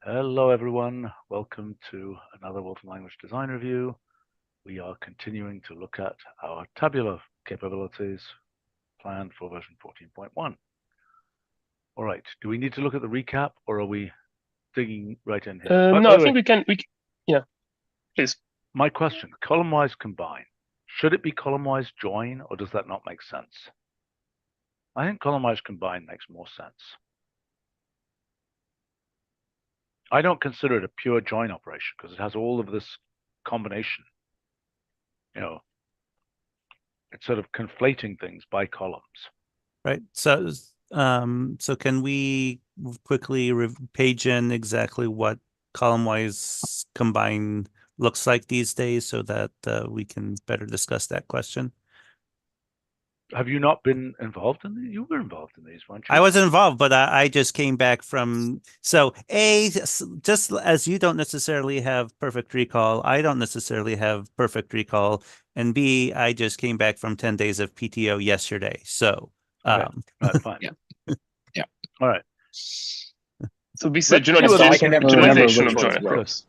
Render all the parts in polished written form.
Hello, everyone. Welcome to another Wolfram Language Design Review. We are continuing to look at our tabular capabilities planned for version 14.1. All right. Do we need to look at the recap, or are we digging right in here? No, I think we can. Yeah, please. My question: column-wise combine. Should it be column-wise join, or does that not make sense? I think column-wise combine makes more sense. I don't consider it a pure join operation because it has all of this combination. It's sort of conflating things by columns. Right. So can we quickly page in exactly what column-wise combine looks like these days so that we can better discuss that question? Have you not been involved in these? You were involved in these, weren't you? I wasn't involved, but I just came back from. So just as you don't necessarily have perfect recall, I don't necessarily have perfect recall, and B, I just came back from 10 days of PTO yesterday. So, right, fine. Yeah. All right. So this is a generalization of join across.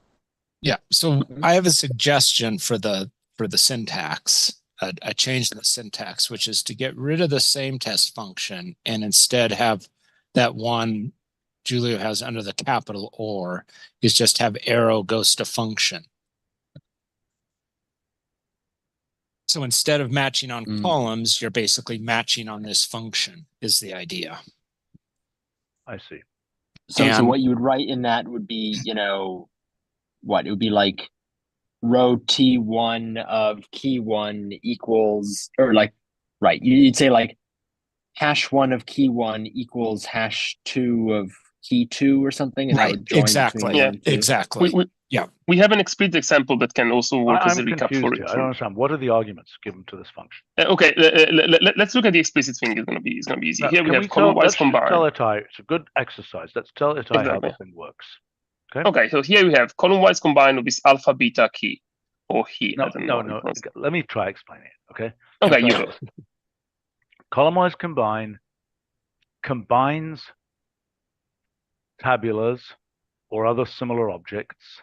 Yeah. So I have a suggestion for the syntax. I changed the syntax, which is to get rid of the same test function and instead have that one Julio has under the capital or is just have arrow goes to function. So instead of matching on columns, you're basically matching on this function is the idea. I see. So what you would write in that would be, what? It would be like row T1 of key 1 equals, or like, right, you'd say like #1 of key 1 equals #2 of key 2 or something, and right. that would join Exactly. between 1 and 2. Exactly. We have an explicit example that can also work as a recap for it. I don't understand. What are the arguments given to this function? Okay, let's look at the explicit thing. It's gonna be easy. Here we have column-wise combine. Tell Itai, it's a good exercise. Let's tell Itai how the thing works. Okay, so here we have column-wise combine of this alpha beta key, or he. No. Let me try explaining it. Okay. Okay, you go. Column-wise combine combines tabulars or other similar objects,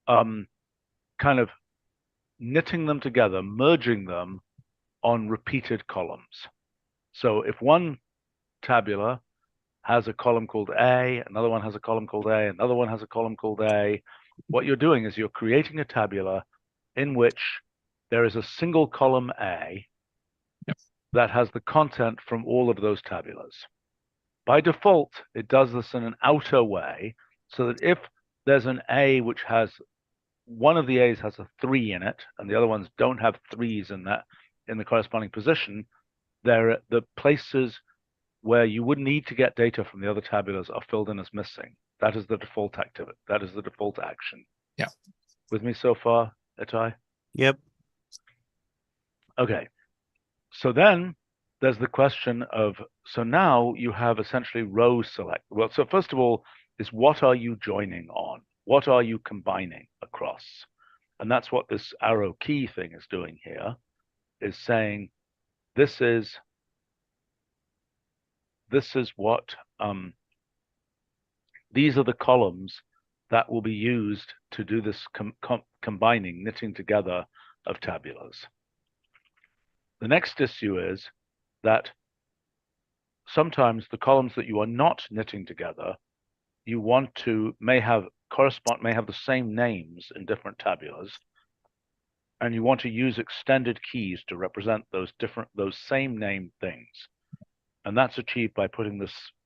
kind of knitting them together, merging them on repeated columns. So if one tabular has a column called A, another one has a column called A, another one has a column called A, what you're doing is you're creating a tabular in which there is a single column A that has the content from all of those tabulars. By default, it does this in an outer way, so that if there's an A which has one of the A's has a 3 in it, and the other ones don't have 3s in the corresponding position, the places where you would need to get data from the other tabulars are filled in as missing. That is the default activity. That is the default action. Yeah. With me so far, Itai? Yep. Okay. So then there's the question of, so now you have essentially row select. Well, so first of all is what are you joining on? What are you combining across? And that's what this arrow key thing is doing here, is saying this is what, these are the columns that will be used to do this combining, knitting together of tabulars. The next issue is that sometimes the columns that you are not knitting together, you want to may have the same names in different tabulars, and you want to use extended keys to represent those same named things. And that's achieved by putting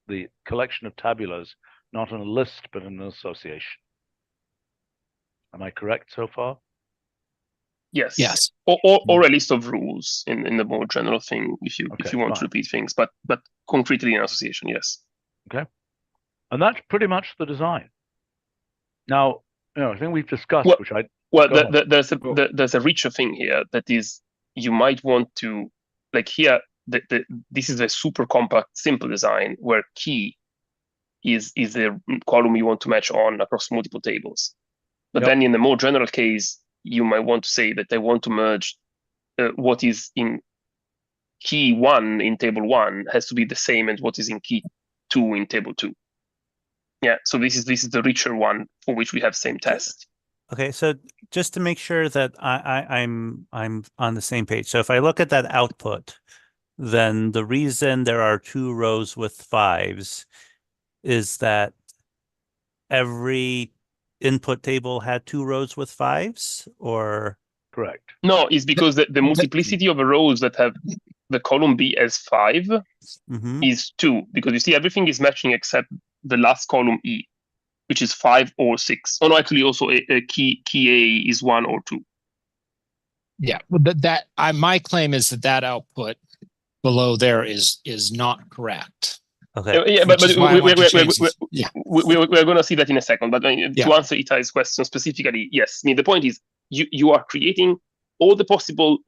the collection of tabulars not in a list but in an association. Am I correct so far? Yes. Or a list of rules in the more general thing if you want to repeat things, but concretely in association, yes. Okay. And that's pretty much the design. Now, I think we've discussed, there's a richer thing here that is you might want to, like here, this is a super compact, simple design where key is a column you want to match on across multiple tables. But then in the more general case, you might want to say that I want to merge what is in key 1 in table 1 has to be the same as what is in key 2 in table 2. Yeah, so this is the richer one for which we have same test. Okay, so just to make sure that I'm on the same page. So if I look at that output, then the reason there are 2 rows with 5s is that every input table had 2 rows with 5s, or Correct. No, it's because the multiplicity of rows that have the column B as 5 Mhm. is 2, because you see everything is matching except the last column E, which is 5 or 6. Oh no, actually also a key A is 1 or 2. Yeah, well, my claim is that output below there is not correct. Okay. Yeah, but Which is why I want to change this. Yeah. we're going to see that in a second. But Yeah. to answer Itai's question specifically, yes. I mean, the point is you are creating all the possible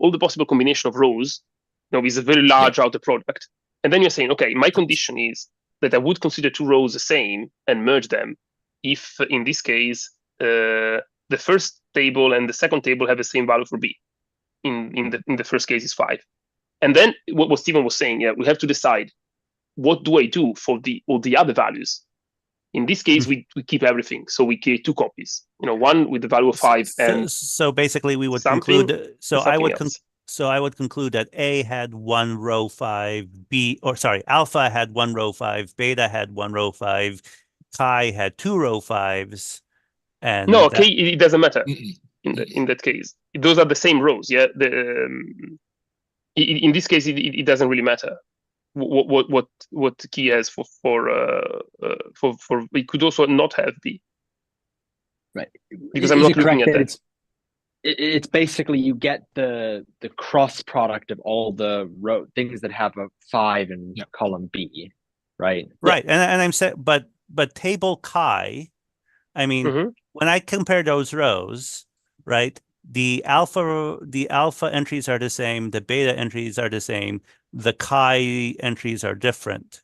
combination of rows, with a very large outer product, and then you're saying, okay, my condition is that I would consider 2 rows the same and merge them if, in this case, the first table and the second table have the same value for B. In the first case is 5, and then what Stephen was saying, we have to decide, what do I do for all the other values? In this case, we keep everything. So we create 2 copies. One with the value of 5 and So basically we would something, conclude, else. so I would conclude that A had 1 row 5, alpha had 1 row 5, beta had 1 row 5, chi had 2 row 5s, and No, okay, it doesn't matter Mm-mm. in that case. Those are the same rows, yeah. In this case, it doesn't really matter what key has for it could also not have B. Right. Because Is I'm not it looking correct at that that. it's basically you get the cross product of all the row things that have a 5 in column B, right? right. And I'm saying, but table chi, I mean, Mhm. when I compare those rows, right, the alpha entries are the same, the beta entries are the same, the chi entries are different.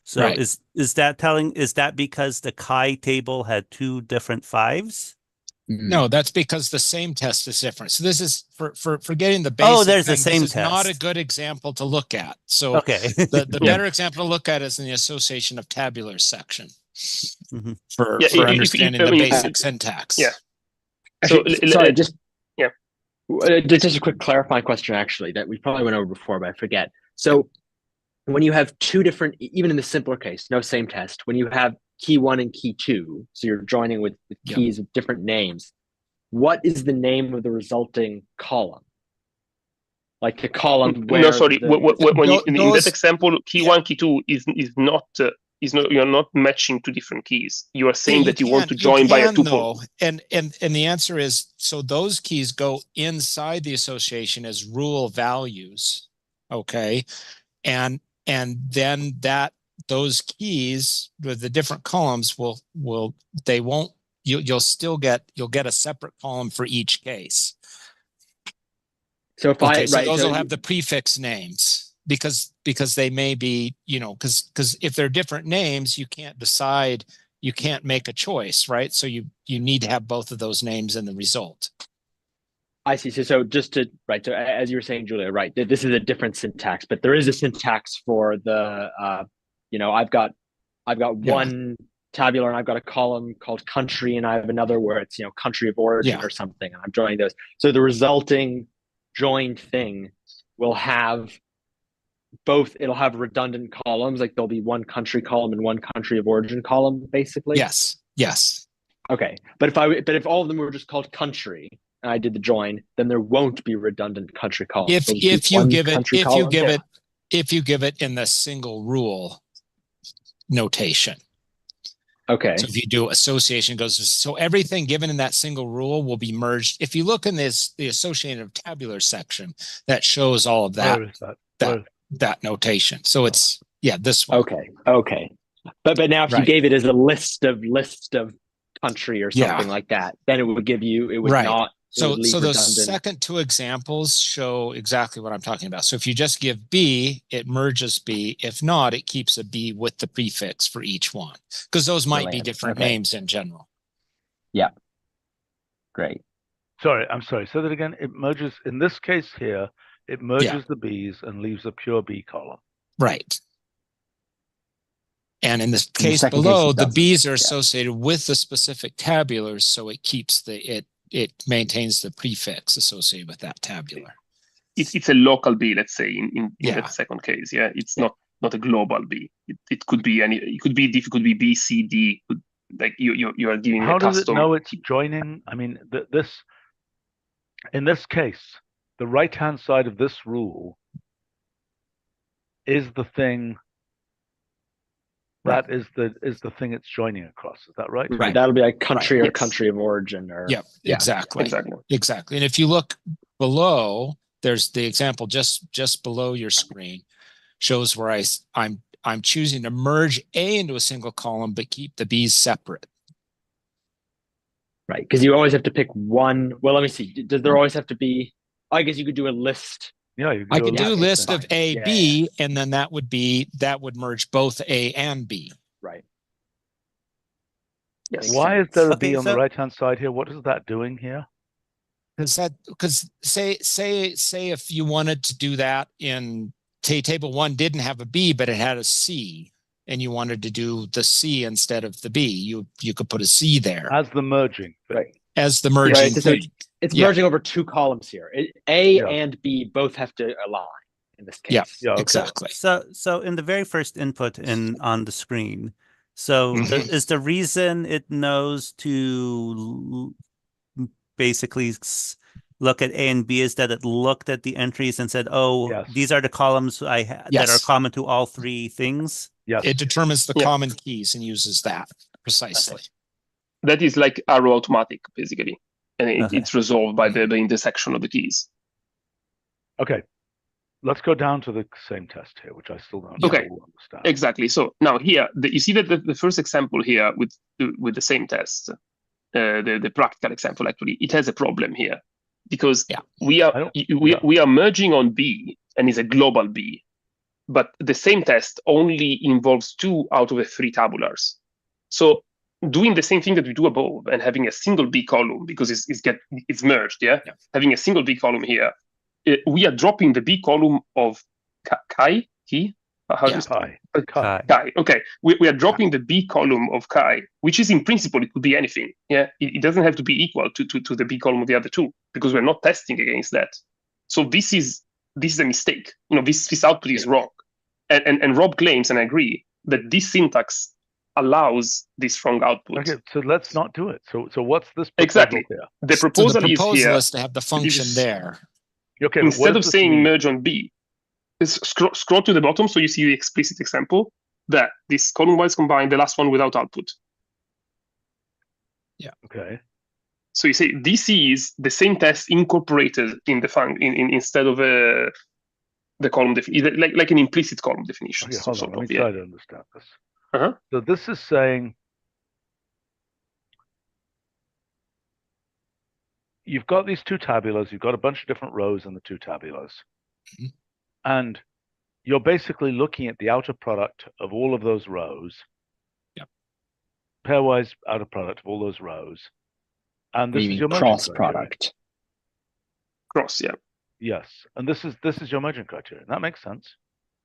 So Right. is that because the chi table had 2 different 5s? No, that's because the same test is different. So this is for getting the Oh, basic there's the thing, same this is not a test. good example to look at. So Okay. the better example to look at is in the association of tabular section Mhm. for Yeah, understanding the basic syntax. Yeah. Actually, So sorry, just yeah. Just a quick clarifying question, actually, that we probably went over before, but I forget. So when you have 2 different, even in the simpler case, no same test, when you have key 1 and key 2, so you're joining with keys of different names, what is the name of the resulting column? Like the column where No, sorry. When in that example, key 1, key 2 is not you're not matching 2 different keys. You are saying that you want to join by a tuple. And the answer is, so those keys go inside the association as rule values, okay, and then those keys with the different columns you'll get a separate column for each case. So if those will have the prefix names because they may be, because if they're different names, you can't decide, you can't make a choice, right? So you need to have both of those names in the result. I see. So so as you were saying, Julia, right, this is a different syntax, but there is a syntax for the, I've got one tabular and I've got a column called country, and I have another where it's, country of origin or something, and I'm joining those. So the resulting joined thing will have both, it'll have redundant columns, like there'll be one country column and one country of origin column, basically. Yes. Okay. But if all of them were just called country and I did the join, then there won't be redundant country columns. If you give it in the single rule notation. Okay. So if you do association so everything given in that single rule will be merged. If you look in the associated of tabular section, that shows all of that. Where is that? That notation. So it's this one. Okay. But now if you gave it as a list of country or something like that, then it would give you, it would not. So those second 2 examples show exactly what I'm talking about. So if you just give B, it merges B. If not, it keeps a B with the prefix for each one, because those might be different names in general. Yeah. Great. I'm sorry. Say that again. It merges, in this case here, it merges the B's and leaves a pure B column. Right. And in the the case second case, below, it the doesn't. B's are Yeah. associated with the specific tabulars, so it keeps it maintains the prefix associated with that tabular. It's a local B, let's say, in Yeah. that second case. Yeah, it's Yeah. not a global B. It could be any. It could be diff. It could be B, C, D. Like you are giving How a does it custom. know it's joining? I mean, in this case, the right-hand side of this rule is the thing that is the thing it's joining across. Is that right? Right. That'll be like country or Yes. country of origin or Yep. yeah. Exactly. Exactly. And if you look below, there's the example just below your screen shows where I'm choosing to merge A into a single column, but keep the B's separate. Right. Because you always have to pick one. Well, let me see. Does there always have to be? I guess you could do a list. Yeah, you I can could do a list list thing. of A, Yeah, B, and then that would merge both A and B. Right. Yes. Why is there a Okay, B on the so- right-hand side here? What is that doing here? Because say if you wanted to do that in table 1 didn't have a B, but it had a C, and you wanted to do the C instead of the B, you could put a C there As the merging thing. Right. as the merging Right. So thing. it's Yeah. merging over two columns here. A Yeah. and B both have to align in this case. Yeah. Yeah, okay. Exactly. So in the very first input on the screen, so is the reason it knows to basically look at A and B is that it looked at the entries and said, "Oh, Yes. these are the columns that Yes. are common to all three things." Yes. It determines the Yeah. common keys and uses that precisely. That is like arrow automatic, basically, and Okay. it's resolved by the intersection of the keys. Okay. Let's go down to the same test here, which I still don't Okay. fully understand. Exactly. So now here, you see that the first example here with the same test, the practical example, actually, it has a problem here because Yeah. we are merging on B and is a global B, but the same test only involves 2 out of the 3 tabulars. So doing the same thing that we do above and having a single B column because it's merged, yeah? Having a single B column here, we are dropping the B column of Chi. How do you Chi. Chi. Okay, we are dropping the B column of Chi, which is in principle it could be anything. Yeah, it doesn't have to be equal to the B column of the other 2 because we're not testing against that. So this is a mistake. This output is wrong, and Rob claims, and I agree, that this syntax allows this wrong output. Okay, so let's not do it. So what's this proposal Exactly. here? The proposal, is here to have the function there. Okay, but what instead does of this saying mean? merge on B. Scroll to the bottom so you see the explicit example that this column-wise combine, the last one without output. Okay. So you say this is the same test incorporated in the instead of the column definition, like an implicit column definition. Okay, hold on. Let me yeah. try to understand this. Uh-huh. So this is saying you've got these 2 tabulars, you've got a bunch of different rows in the 2 tabulars. Mhm. And you're basically looking at the outer product of all of those rows. Yep. Pairwise outer product of all those rows. And this You is mean your merging cross criteria. product. Cross, yeah. Yes. And this is your merging criterion. That makes sense.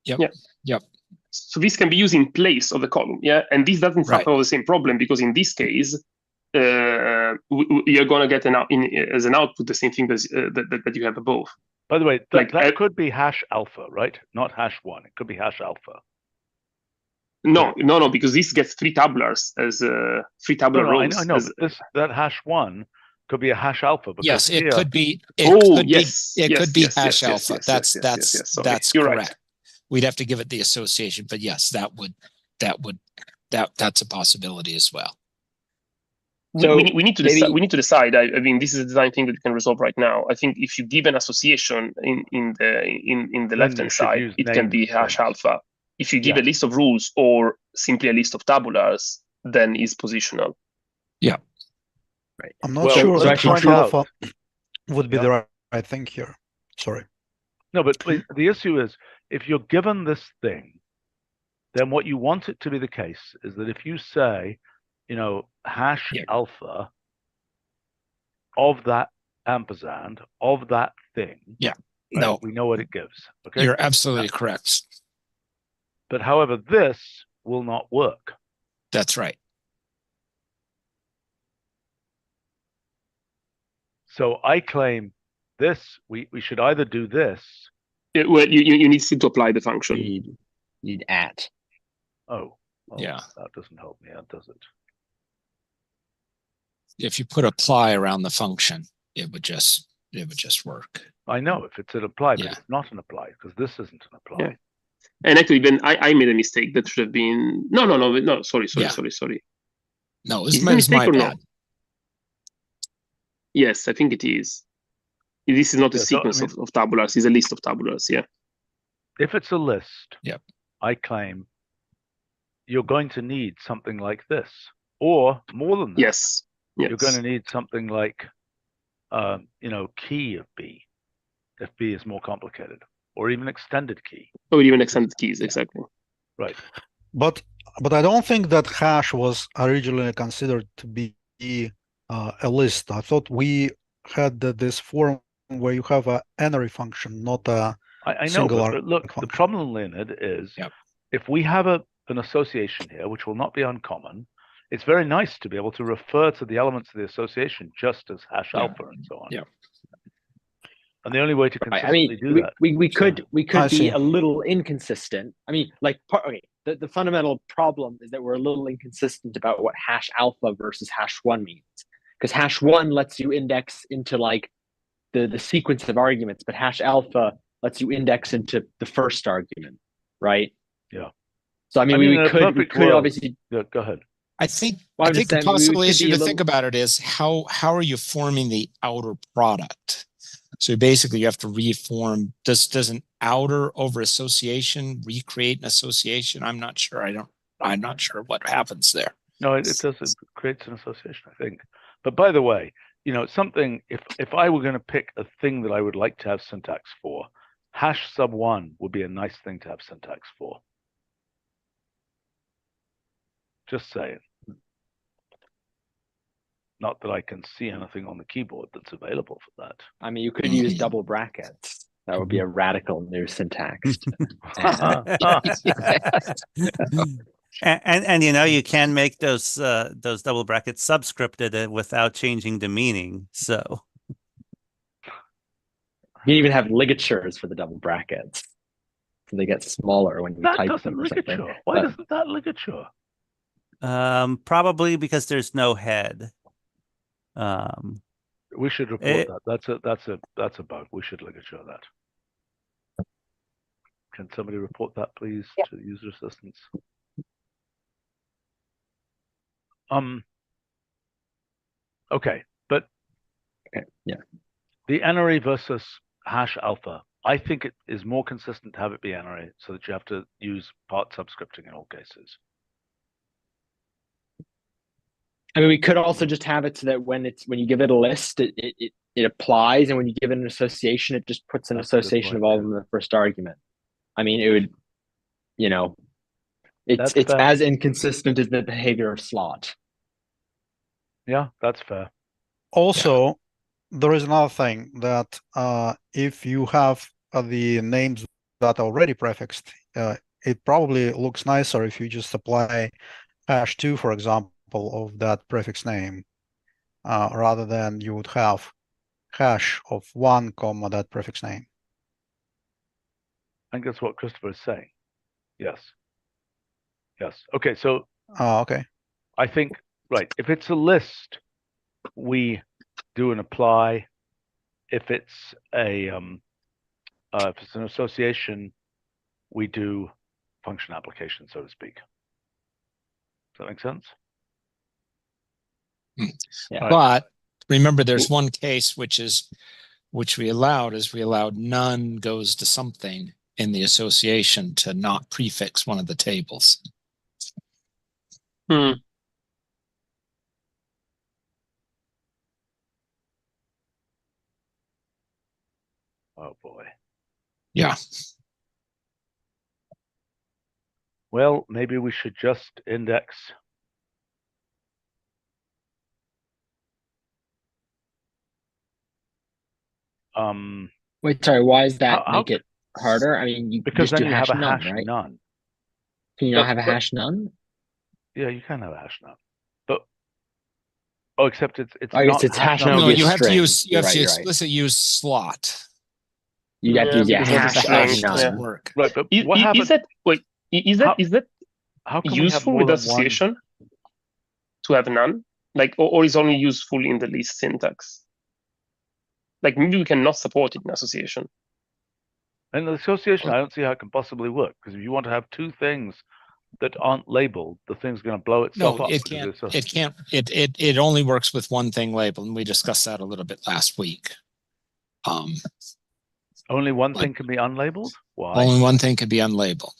Yep. Yeah. Yep. So this can be used in place of the column, yeah? And this doesn't Right. suffer the same problem because in this case, you're going to get as an output the same thing as that you have above. By the way, Like, that could be hash alpha, right? Not hash 1. It could be hash alpha. No, because this gets 3 tabulars as 3 tabular rows. I know. But that hash 1 could be a hash alpha. Because Yes, it here, could be. Yes, Could be yes, hash yes, alpha. yes, yes, That's yes. Sorry. that's You're correct. right. We'd have to give it the association, but yes, that's a possibility as well. So we need to maybe- decide. We need to decide. I mean, this is a design thing that you can resolve right now. I think if you give an association in the left you hand should side, use it can be named hash things. alpha. If you give a Yes. list of rules or simply a list of tabulars, then is positional. Right. I'm not Well, sure let's that find hash out. alpha would be Yeah. the right thing here. Sorry. No, but the issue is if you're given this thing, then what you want it to be the case is that if you say, hash Yeah. alpha of that ampersand of that thing, Yeah. right, No, we know what it gives. Okay. you're absolutely correct. But however, this will not work. That's right. So I claim this, we should either do this. Well, you need still to apply the function. You need at. Oh, well, Yeah. that doesn't help me out, does it? If you put apply around the function, it would just work. I know if it's an apply, but Yeah. it's not an apply because this isn't an apply. Yeah. And actually, then I made a mistake. That should have been no. Sorry. Yeah. No, Is it it a was mistake my or bad. no? Yes, I think it is. This is not a Yeah, so, I sequence mean- of tabulars. It's a list of tabulars. Yeah. If it's a list, Yep. I claim you're going to need something like this, or more than that. Yes. You're going to need something like, key of B, if B is more complicated, or even extended key. Or even extended keys. Exactly. Right. But I don't think that hash was originally considered to be a list. I thought we had this form where you have a n-ary function, not a I know, singular but look, the function. problem, Leonid, is Yep. if we have an association here, which will not be uncommon, it's very nice to be able to refer to the elements of the association just as hash Yeah. alpha and so on. Yeah. And the only way to Right. consistently I do mean, that. we could I be see. a little inconsistent. I mean, like, okay, the fundamental problem is that we're a little inconsistent about what hash alpha versus hash one means. Because hash one lets you index into like the sequence of arguments, but hash alpha lets you index into the first argument, right? Yeah. So I mean, in a we could perfect world- obviously. Yeah, go ahead. I think Well, I'm I think just the saying, we possible could issue be a to think little- about it is how are you forming the outer product? So basically, you have to reform. Does an outer over association recreate an association? I'm not sure. I'm not sure what happens there. No, it does. It creates an association, I think. But by the way, something, if I were going to pick a thing that I would like to have syntax for, hash sub 1 would be a nice thing to have syntax for. Just saying. Not that I can see anything on the keyboard that's available for that. I mean, you could use Mhm. double brackets. That would be a radical new syntax. And you can make those double brackets subscripted without changing the meaning. So You can even have ligatures for the double brackets, so they get smaller when you That type doesn't them or something. ligature. Why But- doesn't that ligature? probably because there's no head. We should report that. That's a bug. We should ligature that. Can somebody report that, please, to user assistance? Okay, but Okay, yeah. the n-ary versus hash alpha, I think it is more consistent to have it be n-ary so that you have to use part subscripting in all cases. I mean, we could also just have it so that when you give it a list, it applies, and when you give it an association, it just puts an That's a good association point, of all yeah. of them in the first argument. I mean, it would, That's it's fair. as inconsistent as the behavior of slot. Yeah, that's fair. Also, there is another thing that if you have the names that are already prefixed, it probably looks nicer if you just apply hash 2, for example, of that prefix name, rather than you would have hash of 1, comma, that prefix name. I think that's what Christopher is saying. Yes. Yes. Okay, so Okay. I think, right, if it's a list, we do an apply. If it's an association, we do function application, so to speak. Does that make sense? Yeah. But remember, there's one case which we allowed none goes to something in the association to not prefix one of the tables. Hmm. Oh boy. Yeah. Well, maybe we should just index. Wait, sorry, why does that How- make it harder? I mean, you Because just do then you have hash a none, hash right? none. Can you not have a hash none? Yeah, you can have a hash none, but except it's I guess not it's hash none. none No, would be you a have to string. use you You're have to right, you're right. explicitly use slot. You have to use because hash it's hash string, doesn't none. work. Right, but Is, what is happens? that wait? Is that How can we have useful more with than one? association to have none? Like, or is only useful in the list syntax? Like maybe we cannot support it in association. In the association, I don't see how it can possibly work, because if you want to have two things that aren't labeled, the thing's going to blow itself No, up. it because can't. it's so- It can't. It only works with one thing labeled, and we discussed that a little bit last week. Only one Like- thing can be unlabeled? Why? Only one thing can be unlabeled.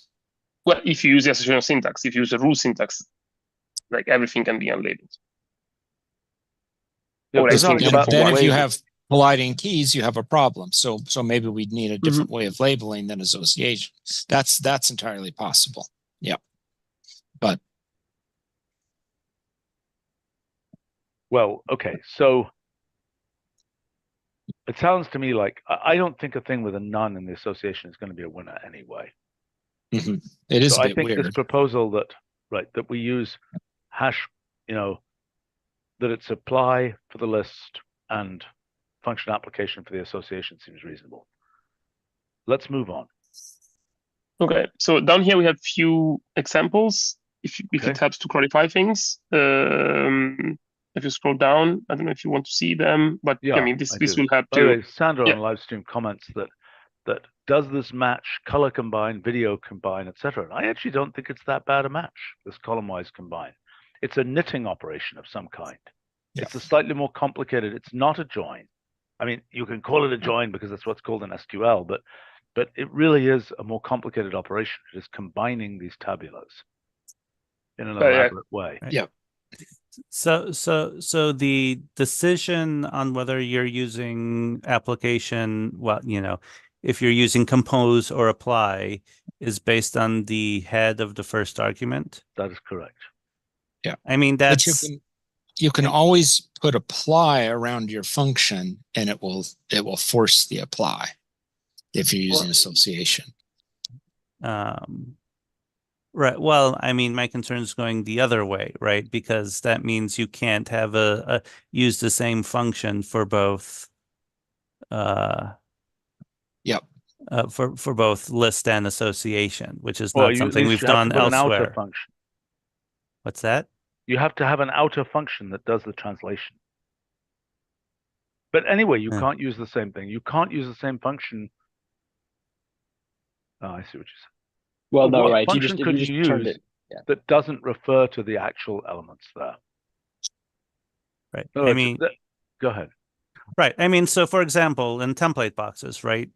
Well, if you use the association syntax, if you use a rule syntax, like everything can be unlabeled. Yeah, Or there's anything something except about for the Then one. if way you that- have colliding keys, you have a problem. So maybe we'd need a different way of labeling than association. That's entirely possible. Yeah. But Well, okay, so it sounds to me like I don't think a thing with a none in the association is going to be a winner anyway. it is So a I bit think weird. this proposal that we use hash, that it's apply for the list and function application for the association seems reasonable. Let's move on. Okay, so down here we have few examples. If Okay. it helps to clarify things, if you scroll down, I don't know if you want to see them, but Yeah, I mean this I this do. will help By the to. way, Sandra Yeah. on live stream comments that does this match color combine, video combine, etc. And I actually don't think it's that bad a match, this column-wise combine. It's a knitting operation of some kind. Yeah. It's a slightly more complicated, it's not a join. I mean, you can call it a join because that's what's called an SQL, but it really is a more complicated operation. It is combining these tabulars in an Yeah. elaborate way. Yeah. So the decision on whether you're using application, if you're using compose or apply, is based on the head of the first argument. That is correct. Yeah. I mean, But that's you can always put apply around your function, and it will force the apply if you're using association. right. Well, I mean, my concern is going the other way, right? Because that means you can't have use the same function for both. Yep. For both list and association, which is Well, not at something least we've you have to done put an outer elsewhere. function. What's that? You have to have an outer function that does the translation. But anyway, you can't use the same thing. You can't use the same function. Oh, I see what you said. Well, no, what right. function could you you turned use it. Yeah. that doesn't refer to the actual elements there? Right. No, I mean, go ahead. right. I mean, so for example, in template boxes, right?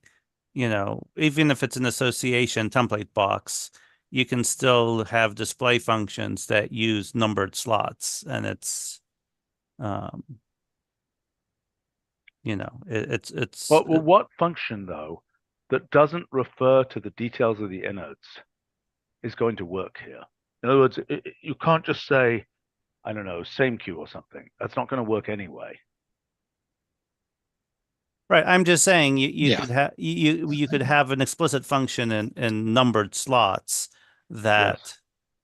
Even if it's an association template box, you can still have display functions that use numbered slots, and it's, it's. Well, what function though that doesn't refer to the details of the innards is going to work here? In other words, you can't just say, I don't know, same queue or something. That's not going to work anyway. Right. I'm just saying Yeah. could have you could have an explicit function in numbered slots that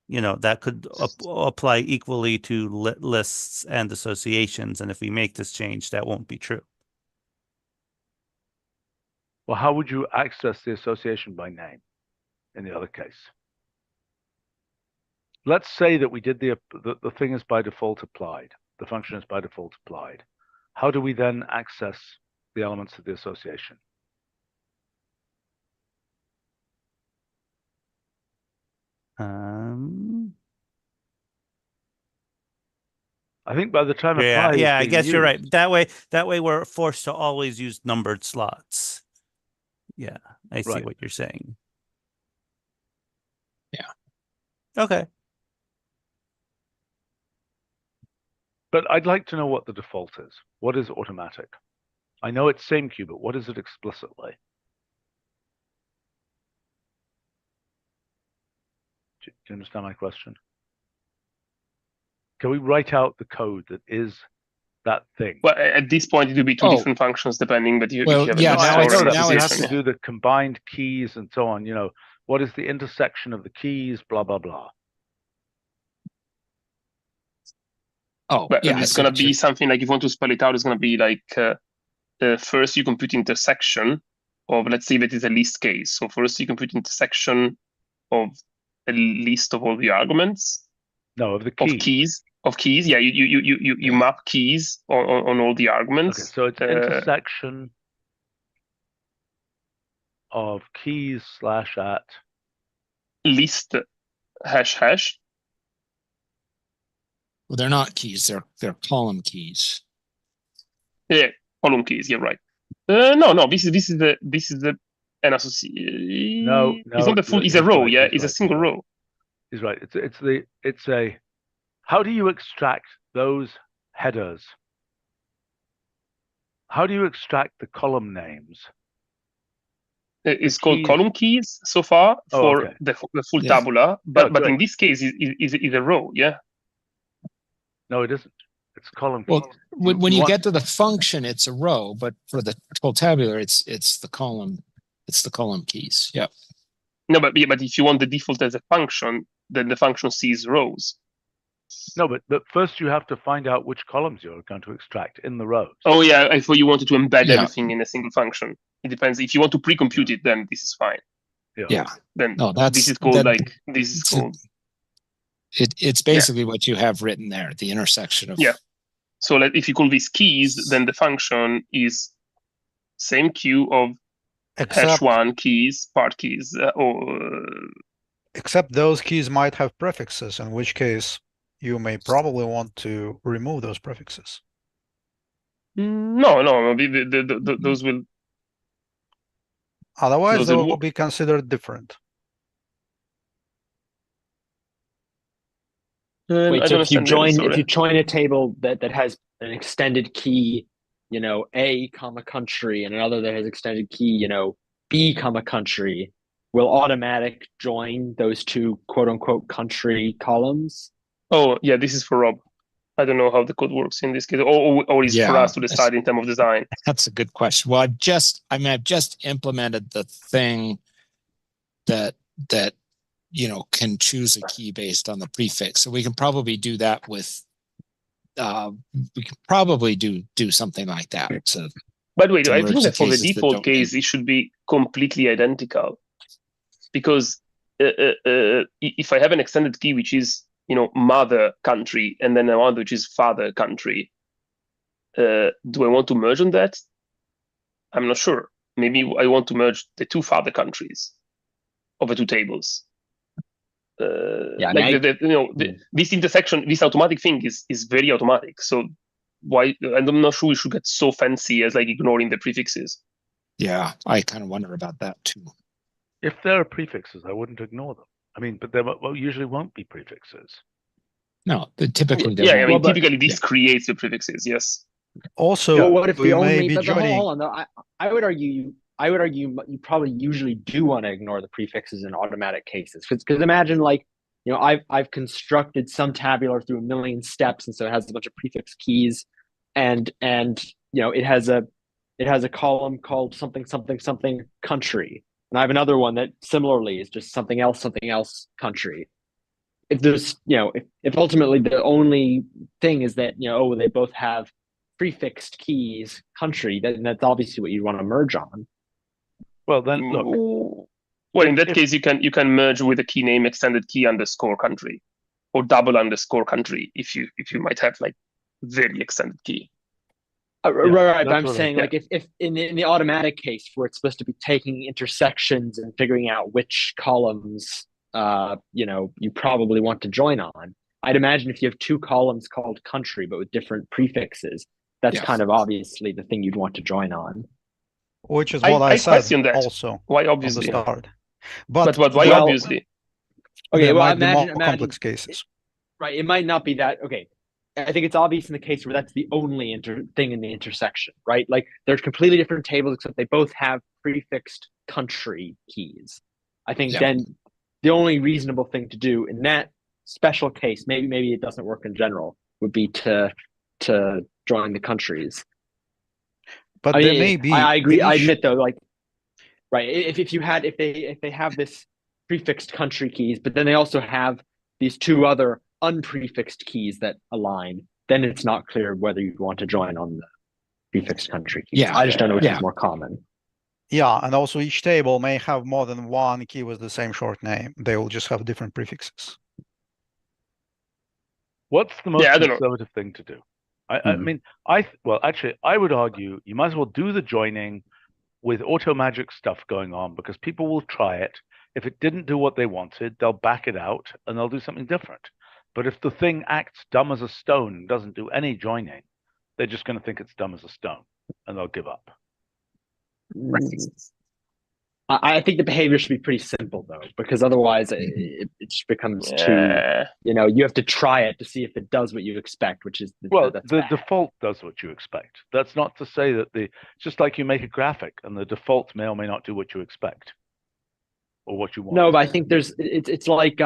that could apply equally to lists and associations. And if we make this change, that won't be true. Well, how would you access the association by name in the other case? Let's say that we did the thing is by default applied. The function is by default applied. How do we then access the elements of the association? I think by the time apply is I being guess you're right. used- That way we're forced to always use numbered slots. Yeah, I see Right. what you're saying. Yeah. Okay. But I'd like to know what the default is. What is automatic? I know it's same queue, but what is it explicitly? Do you understand my question? Can we write out the code that is that thing? Well, at this point, it will be two different functions depending, but you, Well, if you have yeah, a No, list I or know an that, but you have association, to do the combined keys and so on. what is the intersection of the keys, blah, blah, blah. Oh, But yeah. I it's see going to what be you're- something like, if you want to spell it out, it's going to be like, first you compute intersection of, let's say that is a list case. So first you compute intersection of a list of all the arguments No, of the of key. keys. Yeah, you Yeah. map keys on all the arguments. Okay, so it's intersection of keys / at. List hash. Well, they're not keys. They're column keys. Yeah, column keys. You're right. No. This is the an association. No, It's not the full. It's a he's row. right, Yeah, he's it's a right, single he's right. row. He's right. It's a. How do you extract those headers? How do you extract the column names? It's called keys. column keys so far Oh, for okay. the full Yeah. tabular, but great. in this case is a row. Yeah. No, it isn't. It's column Well, keys. when you want- get to the function, it's a row, but for the whole tabular, it's the column. It's the column keys. Yep. No, but if you want the default as a function, then the function sees rows. No, but first you have to find out which columns you're going to extract in the rows. Oh yeah, I thought you wanted to embed Yeah. everything in a single function. It depends. If you want to pre-compute it, then this is fine. Yeah. Then No, that's this is called that- this is it's a- called. It's basically what you have written there, the intersection of. Yeah. So if you call these keys, then the function is same queue of Except hash1 keys, part keys, except those keys might have prefixes, in which case you may probably want to remove those prefixes. no, those will. Otherwise, Those they will will work. be considered different. Wait, I so don't if you understand join a table that has an extended key, A comma country, and another that has extended key, B comma country, will automatic join those two quote unquote country columns? Oh yeah, this is for Rob. I don't know how the code works in this case, or is for Yeah, us to decide in terms of design. That's a good question. Well, I've just implemented the thing that can choose a key based on the prefix. So we can probably do that with. We can probably do something like that. So, By the way, to I merge think the that for the cases that default don't case, it should be completely identical, because if I have an extended key which is mother country and then one which is father country, do I want to merge on that? I'm not sure. Maybe I want to merge the two father countries of the two tables. Yeah, this intersection, this automatic thing is very automatic. So why? I'm not sure we should get so fancy as ignoring the prefixes. yeah, I kind of wonder about that too. If there are prefixes, I wouldn't ignore them. I mean, but there usually won't be prefixes. No, typically. Yeah, I mean, Well, but- typically this creates the prefixes. Yes. Also, Well, what if we the may only? be But joining. hold on, though. I would argue you probably usually do want to ignore the prefixes in automatic cases, because imagine I've constructed some tabular through a million steps, and so it has a bunch of prefix keys, and it has a column called something country, and I have another one that similarly is just something else country. If there's if ultimately the only thing is that they both have prefixed keys country, then that's obviously what you want to merge on. Well, then look. Well, in that case, you can merge with a key name extended key underscore country, or double underscore country if you might have very extended key. Right, but I'm what saying if in the automatic case where it's supposed to be taking intersections and figuring out which columns you probably want to join on, I'd imagine if you have two columns called country but with different prefixes, that's kind of obviously the thing you'd want to join on. Which is what I said question that. also Why on the obviously? start. But why well, obviously? Okay, there well, might be more imagine complex cases. right. It might not be that. Okay, I think it's obvious in the case where that's the only thing in the intersection, right? Like there's completely different tables except they both have prefixed country keys. I think then the only reasonable thing to do in that special case, maybe it doesn't work in general, would be to join the countries. But there may be. I agree. the I issue- admit though, right? If they have this prefixed country keys, but then they also have these two other unprefixed keys that align, then it's not clear whether you'd want to join on the prefixed country keys. Yeah. I just don't know which Yeah. is more common. Yeah, and also each table may have more than one key with the same short name. They will just have different prefixes. What's the most I don't know. conservative thing to do? I mean, actually, I would argue you might as well do the joining with auto magic stuff going on, because people will try it. If it didn't do what they wanted, they'll back it out and they'll do something different. But if the thing acts dumb as a stone and doesn't do any joining, they're just going to think it's dumb as a stone and they'll give up. I think the behavior should be pretty simple, though, because otherwise it just becomes too, you have to try it to see if it does what you expect, which is the default does what you expect. That's not to say that it's just like you make a graphic and the default may or may not do what you expect or what you want. No, but I think it's like,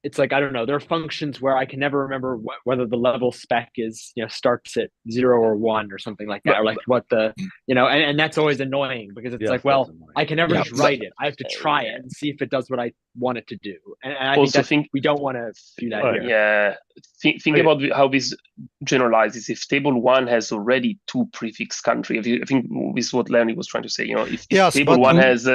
it's like, I don't know, there are functions where I can never remember whether the level spec is, starts at 0 or 1 or something like that, or like what the, and that's always annoying, because it's like, well, I can never just write it. I have to try it and see if it does what I want it to do. And I also think we don't want to do that here. Yeah. Think about how this generalizes. If table 1 has already 2 prefix country, I think this is what Leonie was trying to say. If table 1 has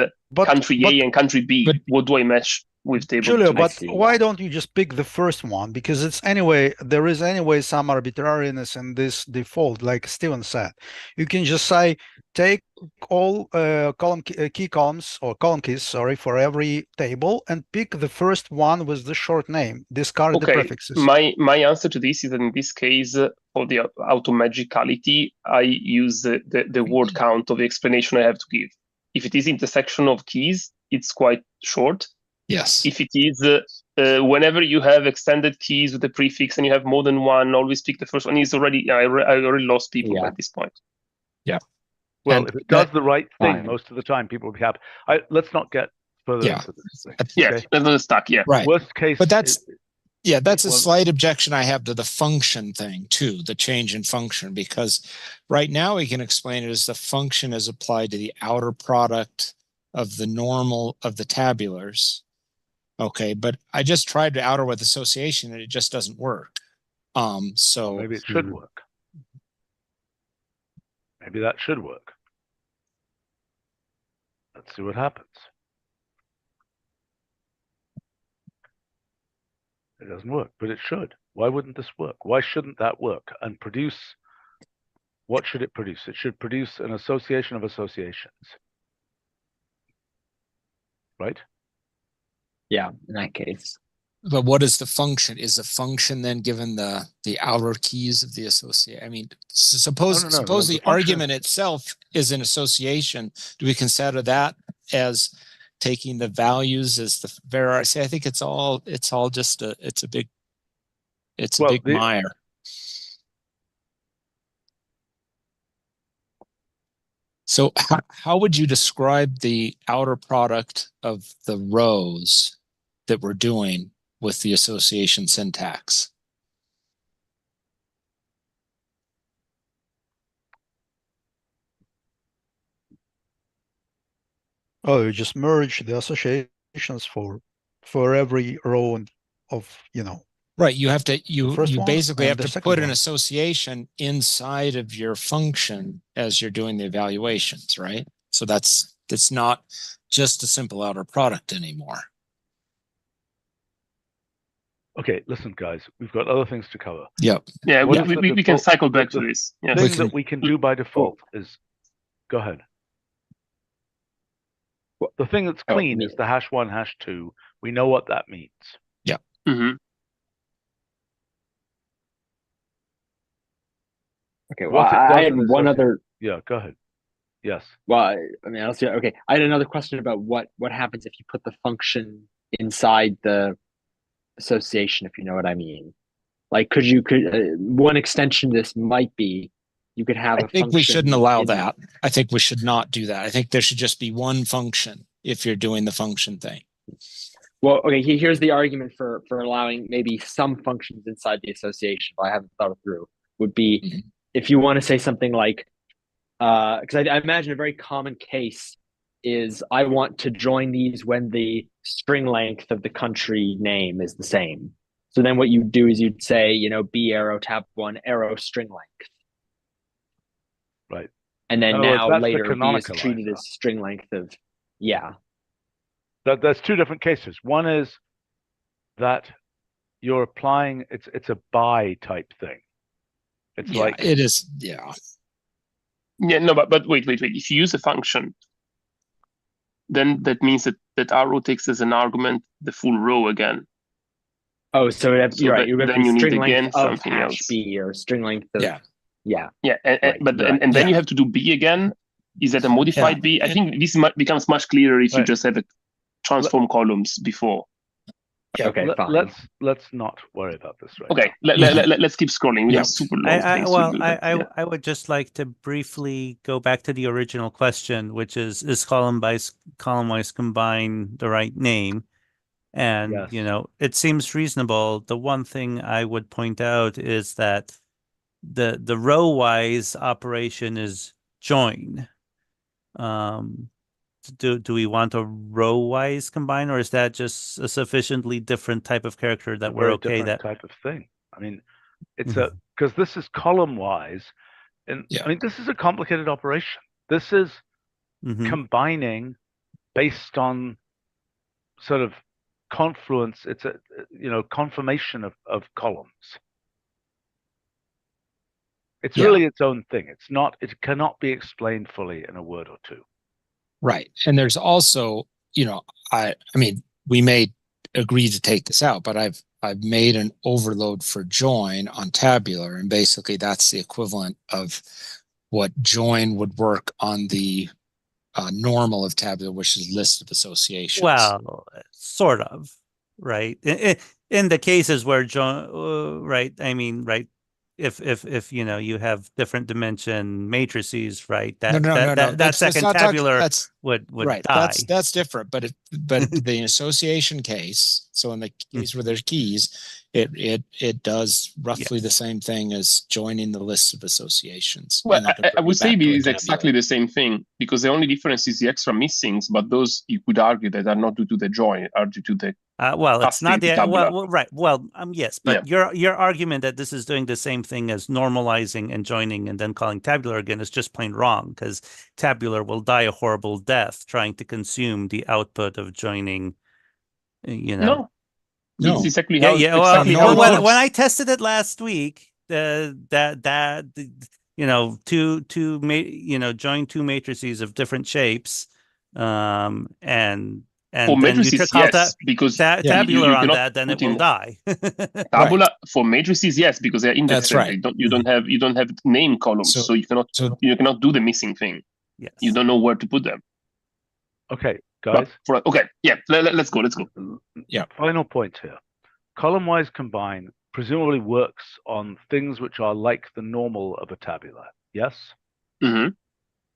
country A and country B, what do I match with table Julio, 2? but why don't you just pick the first one? Because there is anyway some arbitrariness in this default, like Steven said. You can just say, take all key columns or column keys, for every table, and pick the first one with the short name. Discard the prefixes. My answer to this is that in this case, for the automagicality, I use the word count of the explanation I have to give. If it is intersection of keys, it's quite short. Yes. If it is whenever you have extended keys with a prefix and you have more than one, always pick the first one. Is already I already lost people at this point. Yeah. Well, if it does the right thing most of the time, people will be happy. Let's not get further into this thing. Yeah, that's not stuck. Yeah. Right. Worst case. But that's a slight objection I have to the function thing too, the change in function, because right now we can explain it as the function is applied to the outer product of the normal of the tabulars. Okay, but I just tried to outer with association and it just doesn't work. So maybe it should work. Maybe that should work. Let's see what happens. It doesn't work, but it should. Why wouldn't this work? Why shouldn't that work? And produce, what should it produce? It should produce an association of associations. Right? Yeah, in that case. But what is the function? Is the function then given the outer keys of the associate? I mean, suppose the argument itself is an association. Do we consider that as taking the values as the var? I think it's all just a big mire. So how would you describe the outer product of the rows that we're doing with the association syntax? Oh, you just merge the associations for every row of, Right, you have to you basically have to put an one. association inside of your function as you're doing the evaluations, right? So that's not just a simple outer product anymore. Okay, listen, guys, we've got other things to cover. Yep. Yeah, we can cycle back to this. The thing that we can do by default is, go ahead. The thing that's clean is the #1, #2. We know what that means. Yeah. Mm-hmm. Okay, well, I had one other. Yeah, go ahead. Yes. Well, I mean, I'll see. Okay, I had another question about what happens if you put the function inside the association, if you know what I mean. Like, could one extension to this might be you could have. I think we shouldn't allow that. I think we should not do that. I think there should just be one function if you're doing the function thing. Well, okay, here's the argument for allowing maybe some functions inside the association, but I haven't thought it through, would be if you want to say something like, because I imagine a very common case is I want to join these when the string length of the country name is the same. So then what you do is you'd say, B arrow tab 1 arrow string length. Right. And then Oh, now that's the later B is treated canonicalizer. as string length of, yeah. There's two different cases. One is that you're applying, it's a by type thing. It's Yeah, like, it is. Yeah. Yeah, no, but wait. If you use a function, then that means that arrow takes as an argument the full row again. Oh, so you're right. You're going to then be you need string again length of something hash else. B or string length of, Yeah. Yeah, Right, but right. and then Yeah. you have to do B again. Is that a modified Yeah. B? I think this becomes much clearer if you Right. just have a transform columns before. Yeah. Okay, fine. Let's not worry about this right Okay, now. let's keep scrolling. We Yeah. have super long space to do that. Yeah. I would just like to briefly go back to the original question, which is columnwise combine the right name? And, Yes. it seems reasonable. The one thing I would point out is that the row-wise operation is join. Do we want a row-wise combine, or is that just a sufficiently different type of character that we're Very okay different that type of thing. I mean, it's Mhm. because this is column-wise, and Yeah. I mean, this is a complicated operation. This is Mhm. combining based on sort of confluence. It's a confirmation of columns. It's Yeah. really its own thing. It cannot be explained fully in a word or two. Right. And there's also, I mean, we may agree to take this out, but I've made an overload for join on Tabular, and basically that's the equivalent of what join would work on the normal of Tabular, which is list of associations. Well, sort of, right? In the cases where join, right? I mean, right? If you have different dimension matrices, right? No. That second tabular would right. die. That's different. But the association case, so in the case where there's keys, it does roughly the same thing as joining the list of associations. Well, I would say this is exactly the same thing, because the only difference is the extra missings, but those you could argue that are not due to the join, are due to the well, it's not the right. Well, yes, but yeah. your argument that this is doing the same thing as normalizing and joining and then calling tabular again is just plain wrong, because tabular will die a horrible death trying to consume the output of joining. No. It's exactly how. Yeah. Exactly how when I tested it last week, join two matrices of different shapes, and for then matrices, you took out yes, because tabular you on that, then it will die. Tabular for matrices, yes, because they're indexed. That's right. You don't have name columns, so you cannot do the missing thing. Yes. You don't know where to put them. Okay, guys. Let's go. Yeah. Final point here. Column-wise combine presumably works on things which are like the normal of a tabular. Yes? Mm-hmm.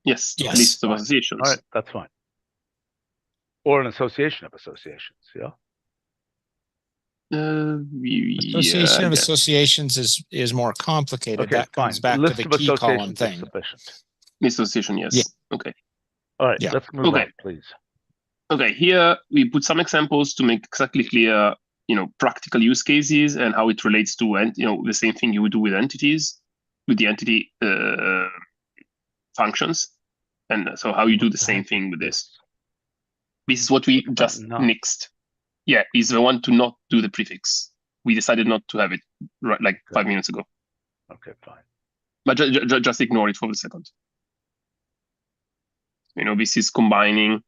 Yes. List of associations. All right, that's fine. Or an association of associations, yeah? Association of associations is more complicated. Okay, that comes back list to the of key column associations thing. is sufficient. List association, yes. Yeah. Okay. All right, let's move on, please. Okay, here we put some examples to make exactly clear, practical use cases and how it relates to, the same thing you would do with entities, with the entity functions. And so how you do the same thing with this. This is what we just nixed. Yeah, is the one to not do the prefix. We decided not to have it 5 minutes ago. Okay, fine. But just ignore it for a second. This is combining,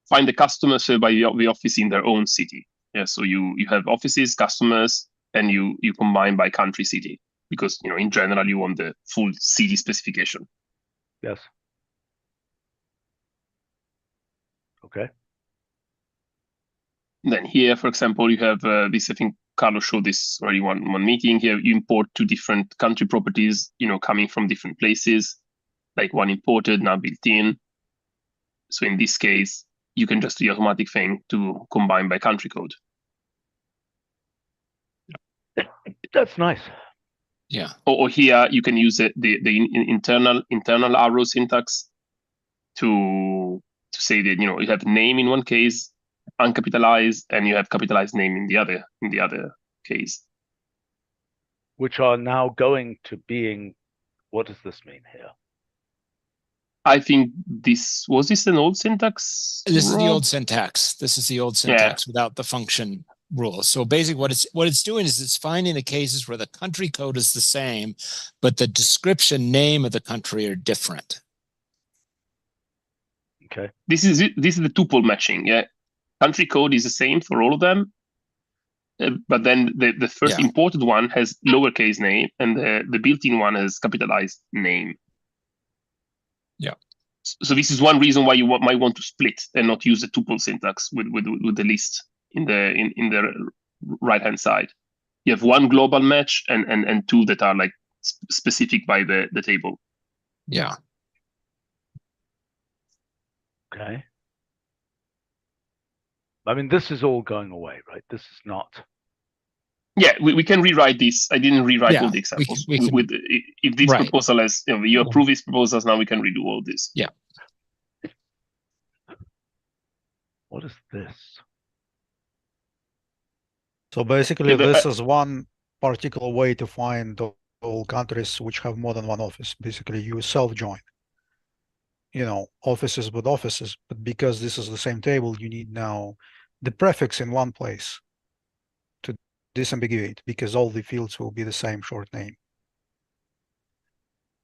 find the customer served by the office in their own city. Yeah, so you have offices, customers, and you combine by country, city, because in general you want the full city specification. Yes. Okay. Then here, for example, you have this. I think Carlos showed this already one meeting. Here you import two different country properties, coming from different places, like one imported, now built in. So in this case, you can just do the automatic thing to combine by country code. That's nice. Yeah. Or here you can use the internal arrow syntax to to say that you have name in one case, uncapitalized, and you have capitalized name in the other case. Which are now going to being. What does this mean here? I think this an old syntax. This is the Rob? old syntax. This is the old syntax without the function rule. So basically what it's doing is it's finding the cases where the country code is the same, but the description name of the country are different. Okay. This is the tuple matching. Yeah. Country code is the same for all of them. But then the first imported one has lowercase name and the built-in one has capitalized name. Yeah. So this is one reason why you might want to split and not use the tuple syntax with the list in the right hand side. You have one global match and two that are like specific by the table. Yeah. Okay. I mean, this is all going away, right? This is not. Yeah, we can rewrite this. I didn't rewrite all the examples. We can, if this proposal has, you approve these proposals, now we can redo all this. Yeah. What is this? So basically, this is one particular way to find all countries which have more than one office. Basically, you self-join. Offices with offices, but because this is the same table, you need now the prefix in one place to disambiguate, because all the fields will be the same short name.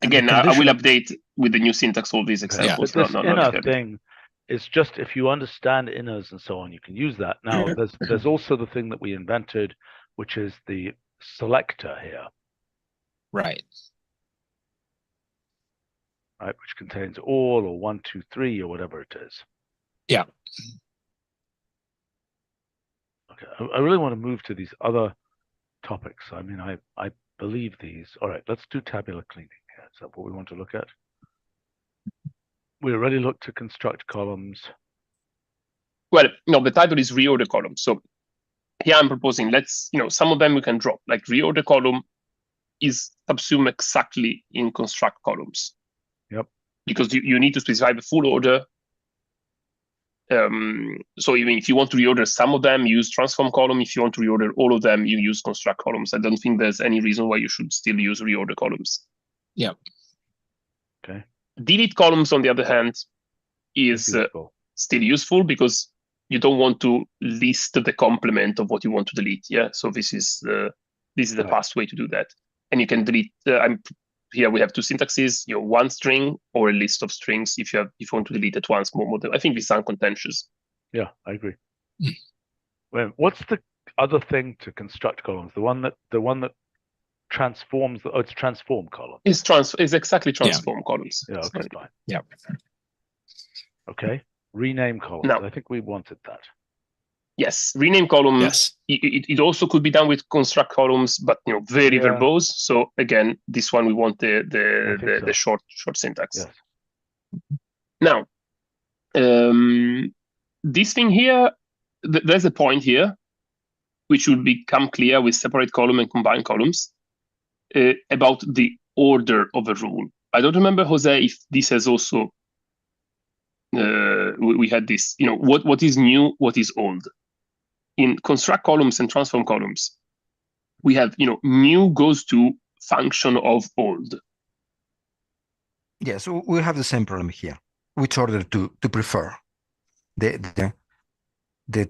Again, I will update with the new syntax all these examples. But this inner thing is just, if you understand inners and so on, you can use that. Now, there's also the thing that we invented, which is the selector here. Right. Right, which contains all or 1, 2, 3 or whatever it is. Yeah. Okay, I really want to move to these other topics. I mean, I believe these. All right, let's do tabular cleaning here. Is that what we want to look at? We already looked to construct columns. Well, no, the title is reorder column. So here I'm proposing, some of them we can drop. Like reorder column is subsumed exactly in construct columns. Yep. Because you need to specify the full order. So even if you want to reorder some of them, use transform column. If you want to reorder all of them, you use construct columns. I don't think there's any reason why you should still use reorder columns. Yeah. Okay. Delete columns, on the other hand, is still useful because you don't want to list the complement of what you want to delete. Yeah. So this is the fast way to do that. And you can delete. Here we have two syntaxes, one string or a list of strings if you want to delete it once more. I think this is uncontentious. Yeah, I agree. Wait, what's the other thing to construct columns? The one that transforms it's transform column. It's exactly transform columns. Yeah, okay, fine. Yeah. Okay. Rename columns. Now, I think we wanted that. Yes, rename column. Yes. It also could be done with construct columns, but very verbose. So again, this one we want the short syntax. Yes. Now, this thing here, there's a point here, which will become clear with separate column and combined columns about the order of a rule. I don't remember, Jose, if this has also we had this. What is new, what is old. In construct columns and transform columns, we have, new goes to function of old. Yes, we have the same problem here. Which order to prefer? The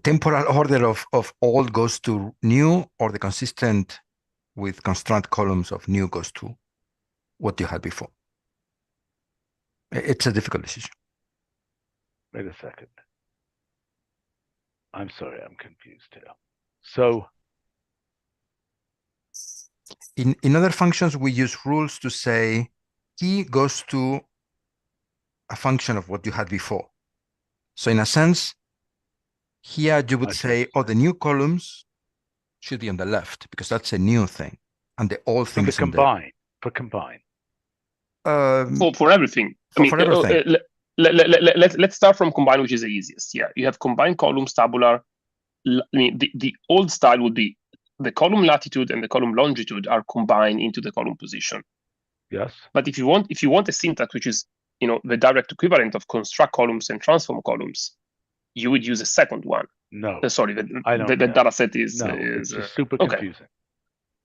temporal order of old goes to new, or the consistent with construct columns of new goes to what you had before? It's a difficult decision. Wait a second. I'm sorry, I'm confused here. So in other functions, we use rules to say key goes to a function of what you had before. So in a sense, here you would say, the new columns should be on the left because that's a new thing, and the old thing is combine. For everything. For everything. Let's start from combine, which is the easiest. Yeah, you have combined columns, tabular. The old style would be the column latitude and the column longitude are combined into the column position. Yes. But if you want a syntax which is the direct equivalent of construct columns and transform columns, you would use a second one. No, Sorry, I don't the care. data set is No, it's just super okay. confusing.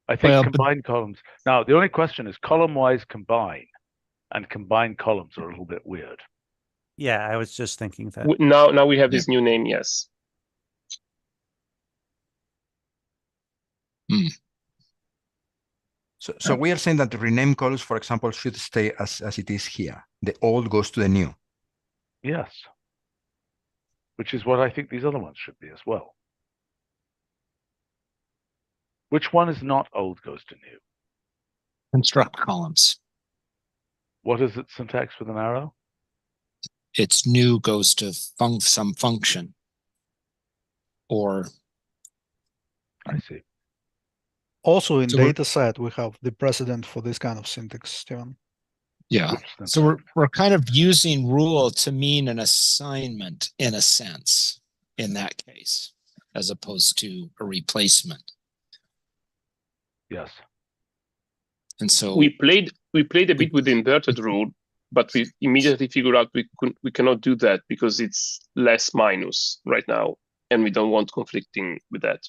I think Well, combined columns. Now, the only question is column-wise combine, and combined columns are a little bit weird. Yeah, I was just thinking that. Now we have this new name, yes. So we are saying that the rename columns, for example, should stay as it is here. The old goes to the new. Yes. Which is what I think these other ones should be as well. Which one is not old goes to new? construct columns. What is its syntax with an arrow? It's new goes to some function. Or I see. Also in So we're- dataset, we have the precedent for this kind of syntax, Steven. yeah. Which So we're kind of using rule to mean an assignment in a sense in that case, as opposed to a replacement. Yes. And so We played a bit with the inverted rule, but we immediately figured out we cannot do that because it's less minus right now, and we don't want conflicting with that.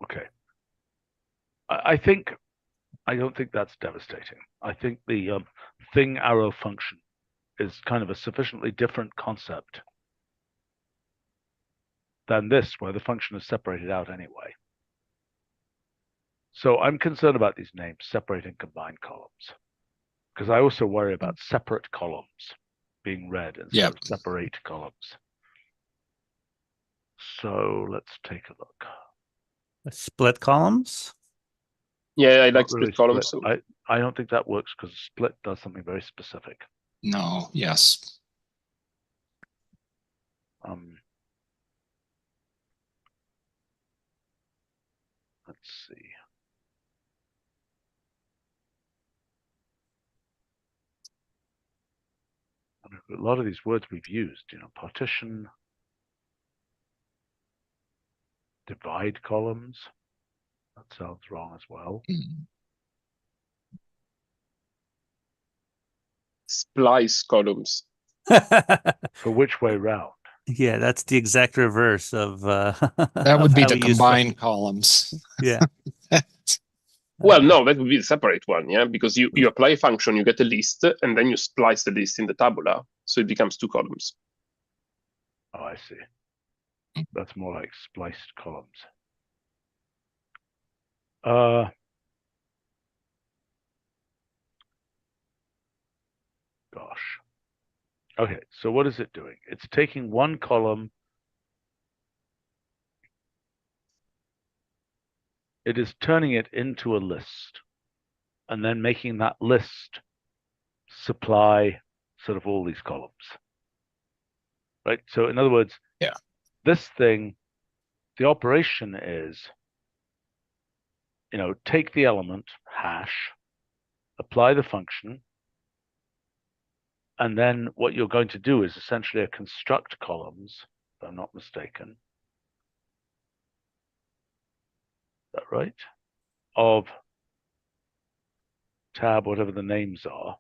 Okay. I don't think that's devastating. I think the thing arrow function is kind of a sufficiently different concept than this, where the function is separated out anyway. So I'm concerned about these names, separate and combined columns, because I also worry about separate columns being read instead of separate columns. So let's take a look. Split columns? Yeah, I Not like really split columns. split. I don't think that works because split does something very specific. no, yes. Let's see. A lot of these words we've used, partition, divide columns. That sounds wrong as well. Splice columns. For which way round? Yeah, that's the exact reverse of That would of be how the we use combined columns. Yeah. Well, no, that would be the separate one, yeah, because you apply a function, you get a list, and then you splice the list in the tabular, so it becomes 2 columns. Oh, I see. That's more like spliced columns. Gosh. Okay, so what is it doing? It's taking one column. It is turning it into a list and then making that list supply sort of all these columns. Right? So in other words, this thing, the operation is, take the element hash, apply the function, and then what you're going to do is essentially a construct columns, if I'm not mistaken. Is that right? Of tab, whatever the names are.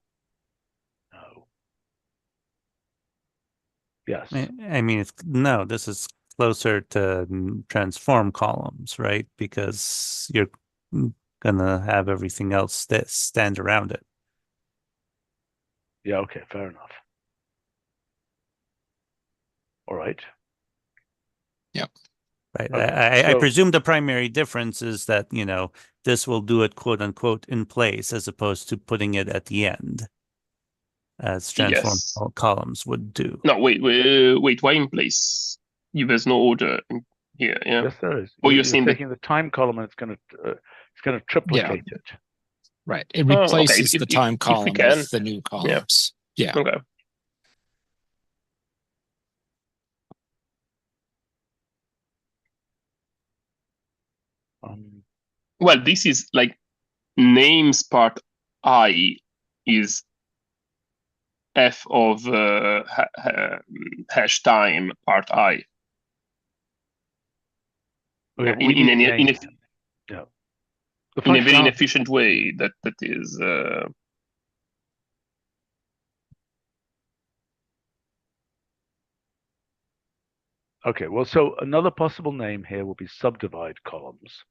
No. Yes. I mean, no, this is closer to transform columns, right? Because you're gonna have everything else that stand around it. Yeah, okay, fair enough. All right. Yep. Right. Okay, I so- presume the primary difference is that, this will do it quote unquote in place as opposed to putting it at the end, as transform columns would do. No, wait, why in place? There's no order here, yeah? Yes, there is. Or you're You're saying that- taking the time column and it's going to triplicate it. Right. It Oh, okay. replaces the If time we column can. with the new columns. Yeah. Okay. Well, this is like names part I is f of hash time part I. Okay, In yeah. in a very inefficient way that is Okay, well, so another possible name here will be subdivide columns.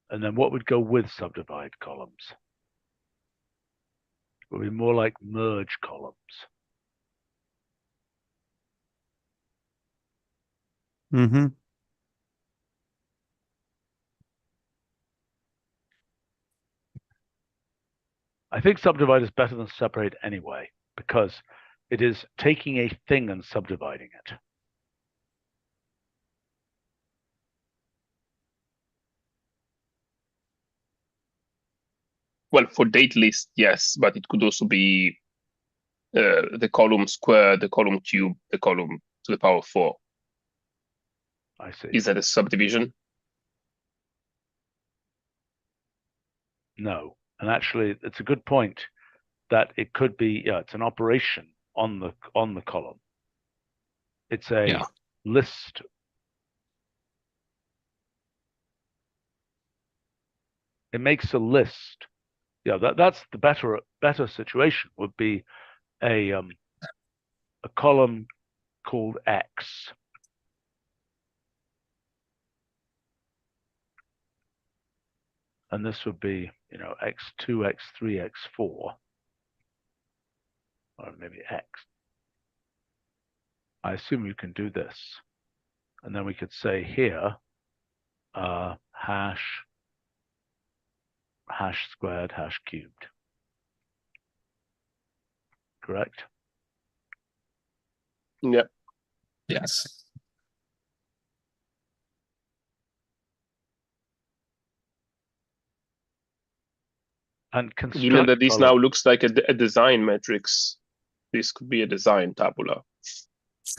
And then what would go with subdivide columns? It would be more like merge columns. Mm-hmm. I think subdivide is better than separate anyway, because it is taking a thing and subdividing it. well, for date list, yes, but it could also be the column square, the column cube, the column to the power of 4. I see. Is that a subdivision? No, and actually, it's a good point that it could be. Yeah, it's an operation on the column. It's a list. It makes a list. Yeah, that's the better situation would be a column called X. And this would be, X2, X3, X4, or maybe X. I assume you can do this. And then we could say here, hash squared, hash cubed. Correct? Yeah. Yes. And construct Given that this now column. looks like a design matrix, this could be a design tabula.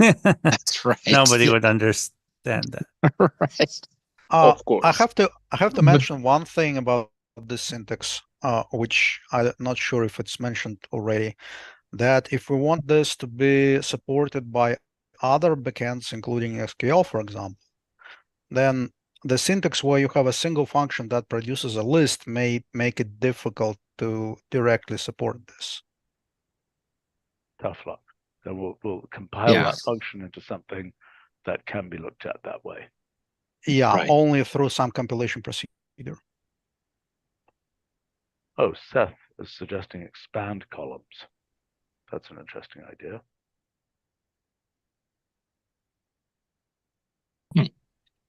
That's right. Nobody would understand that. Right. Of course. I have to mention one thing about this syntax, which I'm not sure if it's mentioned already, that if we want this to be supported by other backends, including SQL, for example, then the syntax where you have a single function that produces a list may make it difficult to directly support this. Tough luck. So we'll compile Yeah. that function into something that can be looked at that way. Yeah, Right. only through some compilation procedure. Oh, Seth is suggesting expand columns. That's an interesting idea.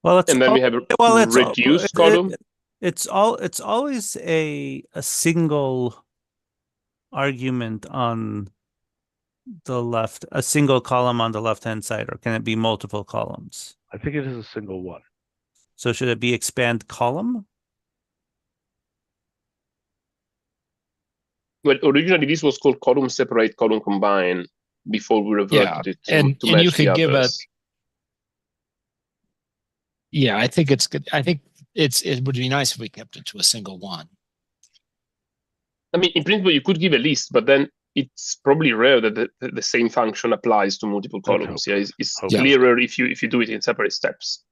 Well, it's And then we have a reduced column. It's always a single argument on the left, a single column on the left-hand side, or can it be multiple columns? I think it is a single one. So should it be expand column? Well, originally this was called column separate, column combine before we reverted it to and match you the could give others. Yeah, I think it's good. I think it would be nice if we kept it to a single one. I mean, in principle, you could give a list, but then it's probably rare that the same function applies to multiple columns. Yeah, it's clearer if you do it in separate steps.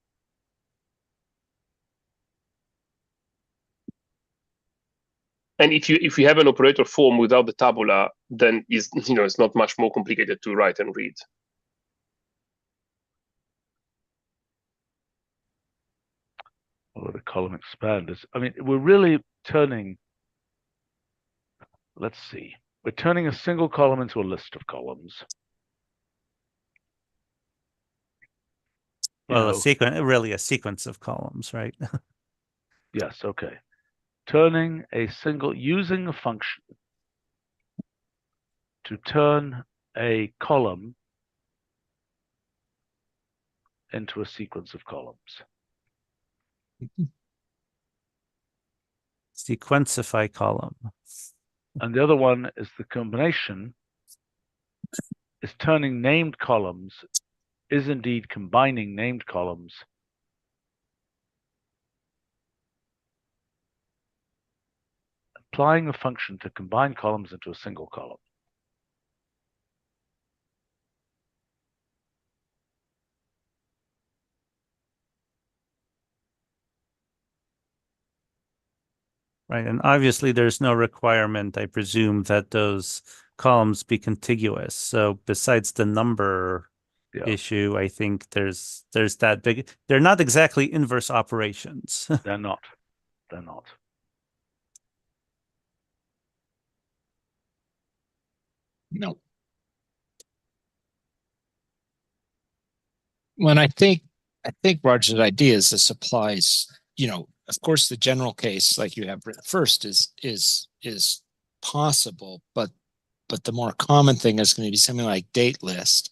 And if you have an operator form without the tabula, then it's not much more complicated to write and read. Or the column expand is. I mean, we're really turning. Let's see. We're turning a single column into a list of columns. Well, really a sequence of columns, right? Yes, okay. Using a function to turn a column into a sequence of columns. Sequencify column. And the other one is the combination is turning named columns, is indeed combining named columns applying a function to combine columns into a single column. Right, and obviously there's no requirement, I presume, that those columns be contiguous. So besides the number issue, I think there's that big. They're not exactly inverse operations. They're not. They're not. No. When I think Roger's idea is this applies, of course, the general case, like you have written first, is possible, but the more common thing is going to be something like date list,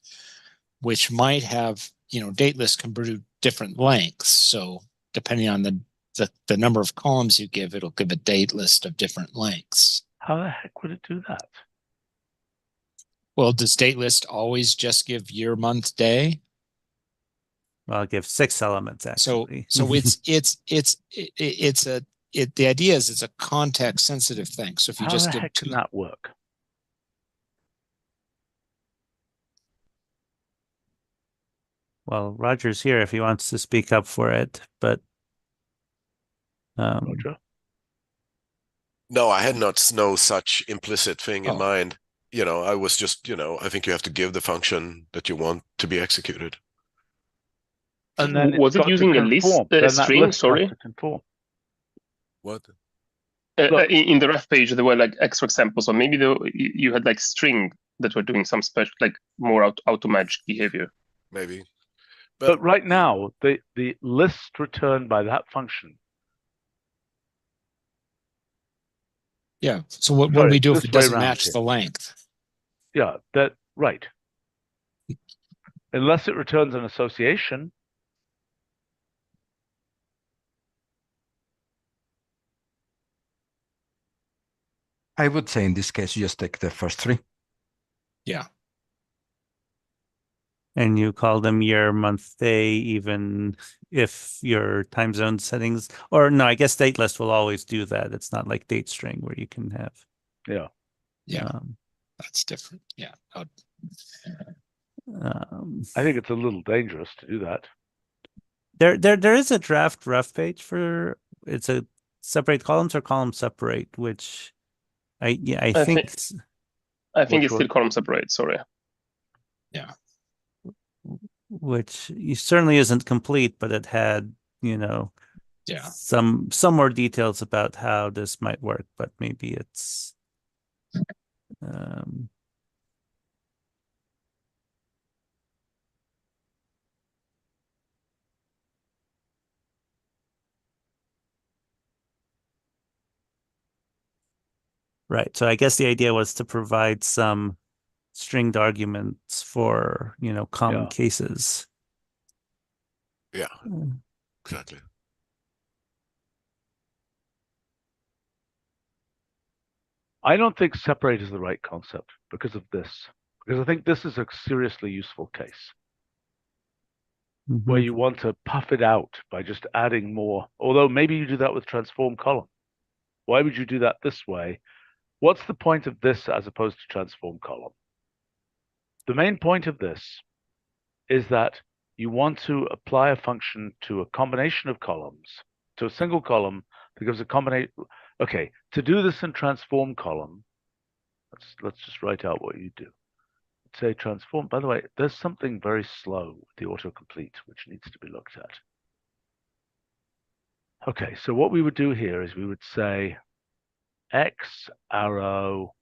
which might have, date list can produce different lengths. So depending on the number of columns you give, it'll give a date list of different lengths. How the heck would it do that? Well, does date list always just give year, month, day? Well, it gives 6 elements actually. So the idea is it's a context sensitive thing. So if you How just the give heck can that work? Well, Roger's here if he wants to speak up for it, but Roger? No, I had not no such implicit thing in Oh. mind. I was just, I think you have to give the function that you want to be executed. And then Was it using a list, a string? Sorry. What? In the ref page, there were like extra examples, so maybe you had like string that were doing some special, like more auto-match behavior. Maybe. But right now, the list returned by that function. Yeah. So what do we do if this it way doesn't around match here. the length? Yeah, right. Unless it returns an association. I would say in this case, you just take the first 3. Yeah. And you call them year, month, day, even if your time zone settings, or no, I guess date list will always do that. It's not like date string where you can have. Yeah. That's different. Yeah. I think it's a little dangerous to do that. There is a draft ref page for it's a separate columns or column separate, which I think it's still column separate. Sorry. Yeah. Which certainly isn't complete, but it had, some more details about how this might work, but maybe it's right. So I guess the idea was to provide some stringed arguments for, common cases. Yeah, exactly. I don't think separate is the right concept because of this. Because I think this is a seriously useful case where you want to puff it out by just adding more. Although maybe you do that with transform column. Why would you do that this way? What's the point of this as opposed to transform column? The main point of this is that you want to apply a function to a combination of columns, to a single column that gives a combination. Okay, to do this in transform column, let's just write out what you do. Say transform. By the way, there's something very slow with the autocomplete, which needs to be looked at. Okay, so what we would do here is we would say x arrow,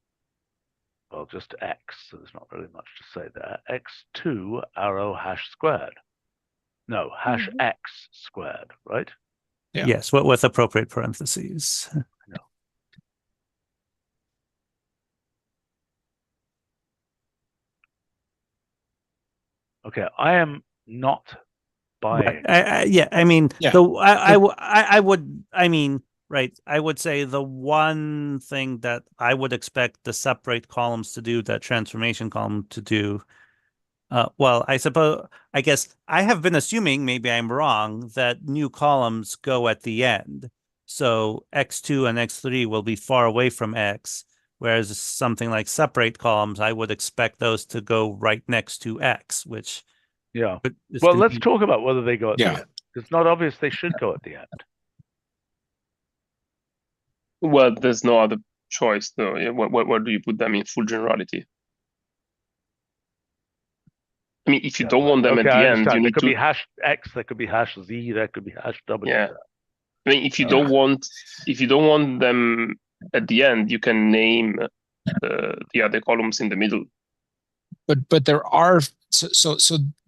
well, just x, so there's not really much to say there, x2 arrow hash squared. No, hash x squared, right? Yeah. Yes, with appropriate parentheses. No. Okay, I am not buying. Right. I mean, Yeah. I would say the one thing that I would expect the separate columns to do, that transformation column to do, I guess I have been assuming, maybe I'm wrong, that new columns go at the end. So x2 and x3 will be far away from x, whereas something like separate columns, I would expect those to go right next to x, which yeah. Well, let's talk about whether they go at the Yeah. end. It's not obvious they should go at the end. Well, there's no other choice. No, where do you put them in full generality? I mean, if you don't want them okay, at I the end, understand. you There need could to. be hash X, there could be hash Z, there could be hash W. Yeah. I mean, if you don't want them at the end, you can name the other columns in the middle. But there are so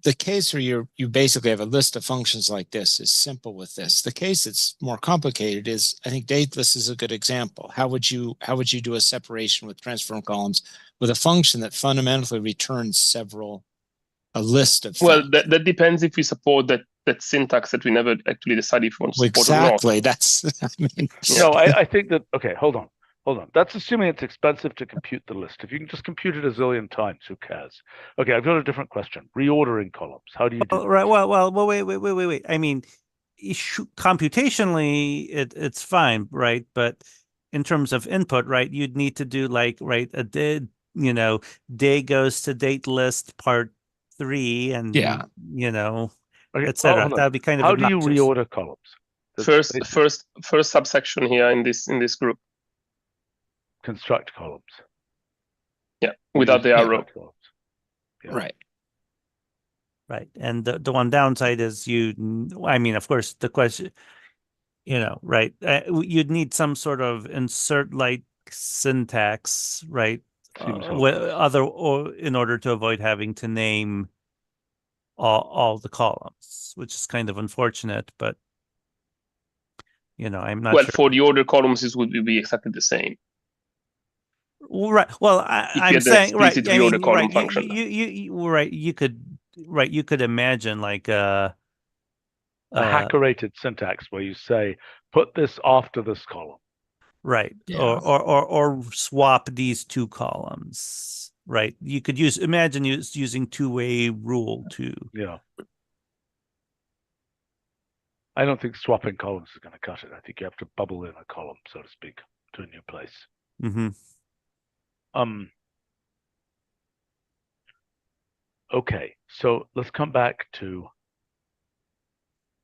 the case where you basically have a list of functions like this is simple with this. The case that's more complicated is, I think dateless is a good example. How would you do a separation with transform columns with a function that fundamentally returns a list of Well, things? that depends if we support that syntax that we never actually decided if we want to support or not. Exactly. That's I mean, No, I think that, okay, hold on. That's assuming it's expensive to compute the list. If you can just compute it a zillion times, who cares? Okay, I've got a different question. Reordering columns. How do you do that? Right. Well, wait. I mean, computationally, it's fine, right? But in terms of input, right, you'd need to do like, right, a did, day goes to date list part 3 and, Yeah. Okay, etc. hold on. That'd be kind of How do you obnoxious. reorder columns? First subsection here in this group. Construct columns. Yeah, without the arrow. Columns. Yeah. Right. Right. And the one downside is I mean, of course, the question, right, you'd need some sort of insert like syntax, right? Or in order to avoid having to name all the columns, which is kind of unfortunate, but I'm not sure. For the order columns, this would be exactly the same. Right. Well, I'm saying, right. I mean, right. Function. You could imagine like a hacker-rated syntax where you say, put this after this column. Right. Yeah. Or swap these two columns. Right. You could imagine using two-way rule too. Yeah. I don't think swapping columns is going to cut it. I think you have to bubble in a column, so to speak, to a new place. Mm-hmm. Okay, so let's come back to.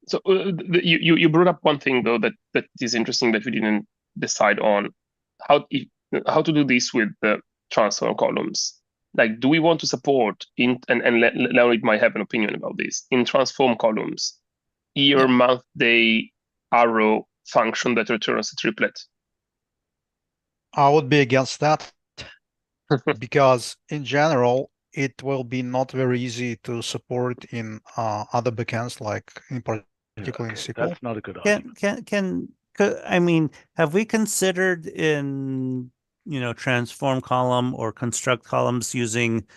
So you brought up one thing though that is interesting that we didn't decide on how to do this with the transform columns. Like, do we want to support and Leonid might have an opinion about this in transform columns, year, month, day, arrow function that returns a triplet? I would be against that because in general, it will be not very easy to support in other backends, like in particular in SQL. That's not a good argument. I mean, have we considered in transform column or construct columns using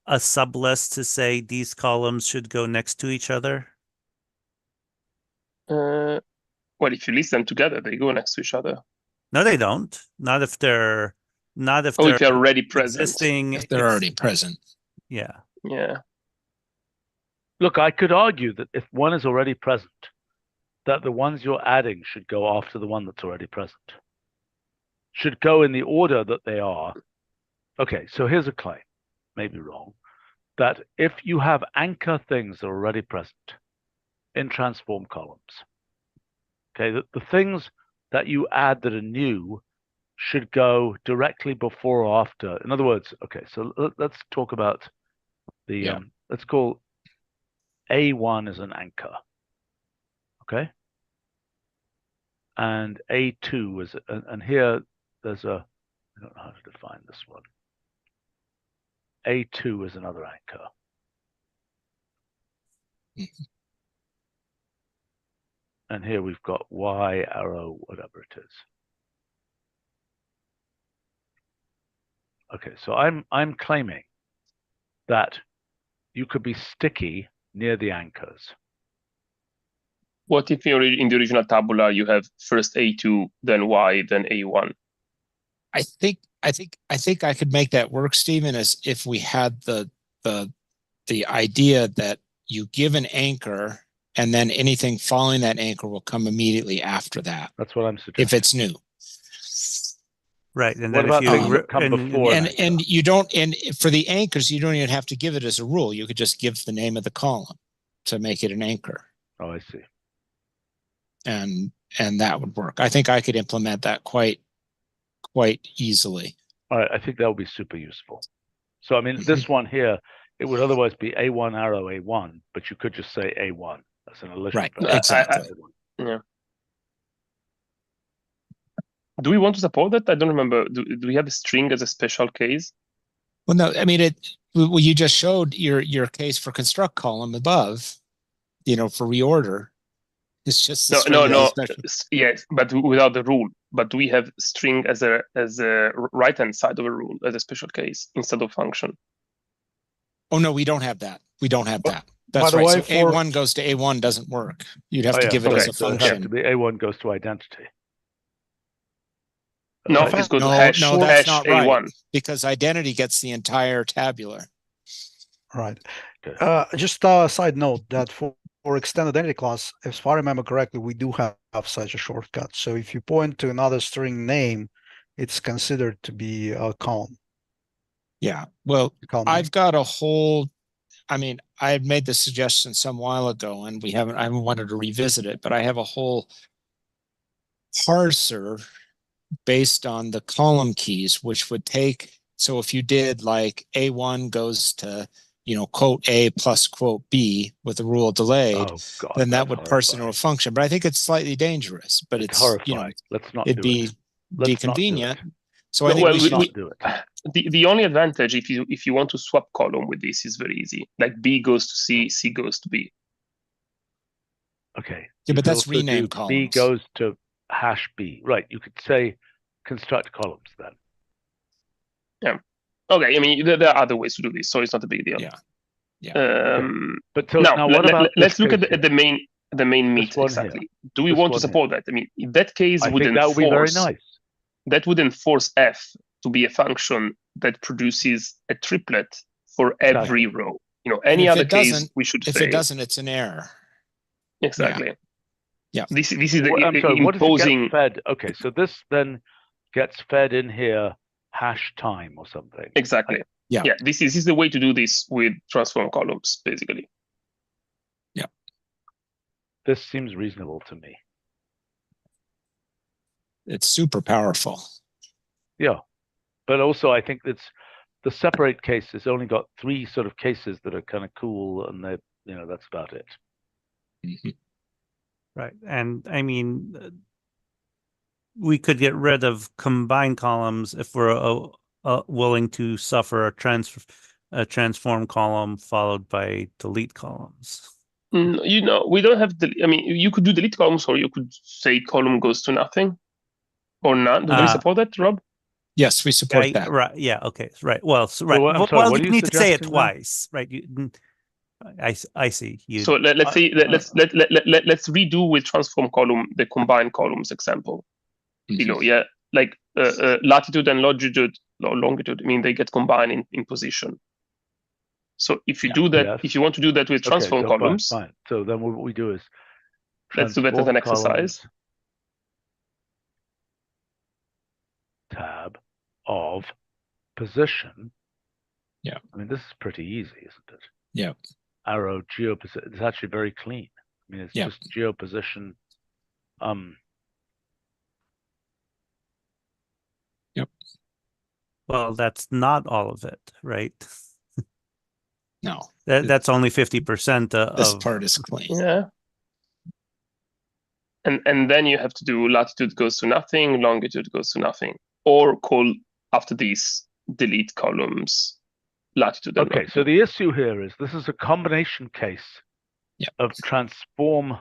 a sublist to say these columns should go next to each other? Well, if you list them together, they go next to each other. No, they don't. Not if they're if they're already present. If they're already present. Yeah. Yeah. Look, I could argue that if one is already present, that the ones you're adding should go after the one that's already present. Should go in the order that they are. Okay, so here's a claim, maybe wrong, that if you have anchor things that are already present in transform columns, okay, the things that you add that are new should go directly before or after. In other words, okay, so let's talk about the, let's call A1 as an anchor, okay? And A2 is, and here there's I don't know how to define this one. A2 is another anchor. And here we've got Y arrow, whatever it is. Okay, so I'm claiming that you could be sticky near the anchors. What if you're in the original tabular you have first A2, then Y, then A1? I think I could make that work, Stephen, as if we had the idea that you give an anchor and then anything following that anchor will come immediately after that. That's what I'm suggesting. If it's new. Right. And what then about if things you that come before and you don't, and for the anchors, you don't even have to give it as a rule. You could just give the name of the column to make it an anchor. Oh, I see. And that would work. I think I could implement that quite quite easily. All right, I think that would be super useful. So, I mean, this one here, it would otherwise be A1 arrow A1, but you could just say A1. That's an elision. Right, value. exactly. Yeah. Do we want to support that? I don't remember. Do we have a string as a special case? Well, no, I mean, well, you just showed your case for construct column above, for reorder. It's just a string as a special. Yes, but without the rule. But do we have string as a right hand side of a rule as a special case instead of function? Oh no, we don't have that. We don't have that. By That's the right. way, So A1 goes to A1 doesn't work. You'd have to give it as a So it has function. to be A1 goes to identity. No, Okay. just go to No, hash, no, that's hash not A1. right. Because identity gets the entire tabular. Right. Okay. Just a side note that for extended identity class, if I remember correctly, we do have such a shortcut. So if you point to another string name, it's considered to be a column. Yeah. Well, Column I've got a whole. I mean, I had made the suggestion some while ago, and I haven't wanted to revisit it, but I have a whole parser based on the column keys, which would take. So if you did like A1 goes to, quote A plus quote B with the rule delayed, Oh, God, then that that's would parse into a function. But I think it's slightly dangerous, but it's horrifying. Let's not it'd do be it. Let's not do convenient. it. So I think Well, we should not do it. The only advantage if you want to swap column with this is very easy. Like B goes to C, C goes to B. Okay. Yeah, You but could that's also rename do columns. B goes to hash B. Right. You could say construct columns then. Yeah. Okay. I mean, there are other ways to do this, so it's not a big deal. Yeah. Yeah. But so now what about let's look case at the main meat This one exactly. here. Do we This want to one support that? I mean, in that case, I think that would be very nice. That would enforce f to be a function that produces a triplet for every row. Any other case we should if fail. it doesn't, it's an error. Exactly. Yeah. This is the I'm sorry, what does it imposing. get fed? Okay, so this then gets fed in here hash time or something. Exactly. Yeah. Yeah. This is the way to do this with transform columns, basically. Yeah. This seems reasonable to me. It's super powerful. Yeah. But also I think it's the separate case has only got 3 sort of cases that are kind of cool, and they, that's about it. Mm-hmm. Right. And I mean, we could get rid of combined columns if we're willing to suffer a transform column followed by delete columns. We don't have I mean, you could do delete columns, or you could say column goes to nothing or none. Do we support that, Rob? Yes, we support that. Right. Yeah. Okay. Right. Well, right. So, I'm sorry, what you are need to say it suggesting then? twice, right? I see. So let's say let's redo with transform column the combined columns example below. Yeah, like latitude and longitude. I mean, they get combined in position. So if you do that, if you want to do that with transform columns, fine. So then what we do is let's do that as an exercise. Tab of position. Yeah. I mean, this is pretty easy, isn't it? Yeah. Arrow geoposition. It's actually very clean. I mean, it's just geoposition. Yep. Well, that's not all of it, right? No. That's only 50% of this part is clean. Yeah. And then you have to do latitude goes to nothing, longitude goes to nothing, or call after these delete columns latitude. And longitude. So the issue here is this is a combination case of transform.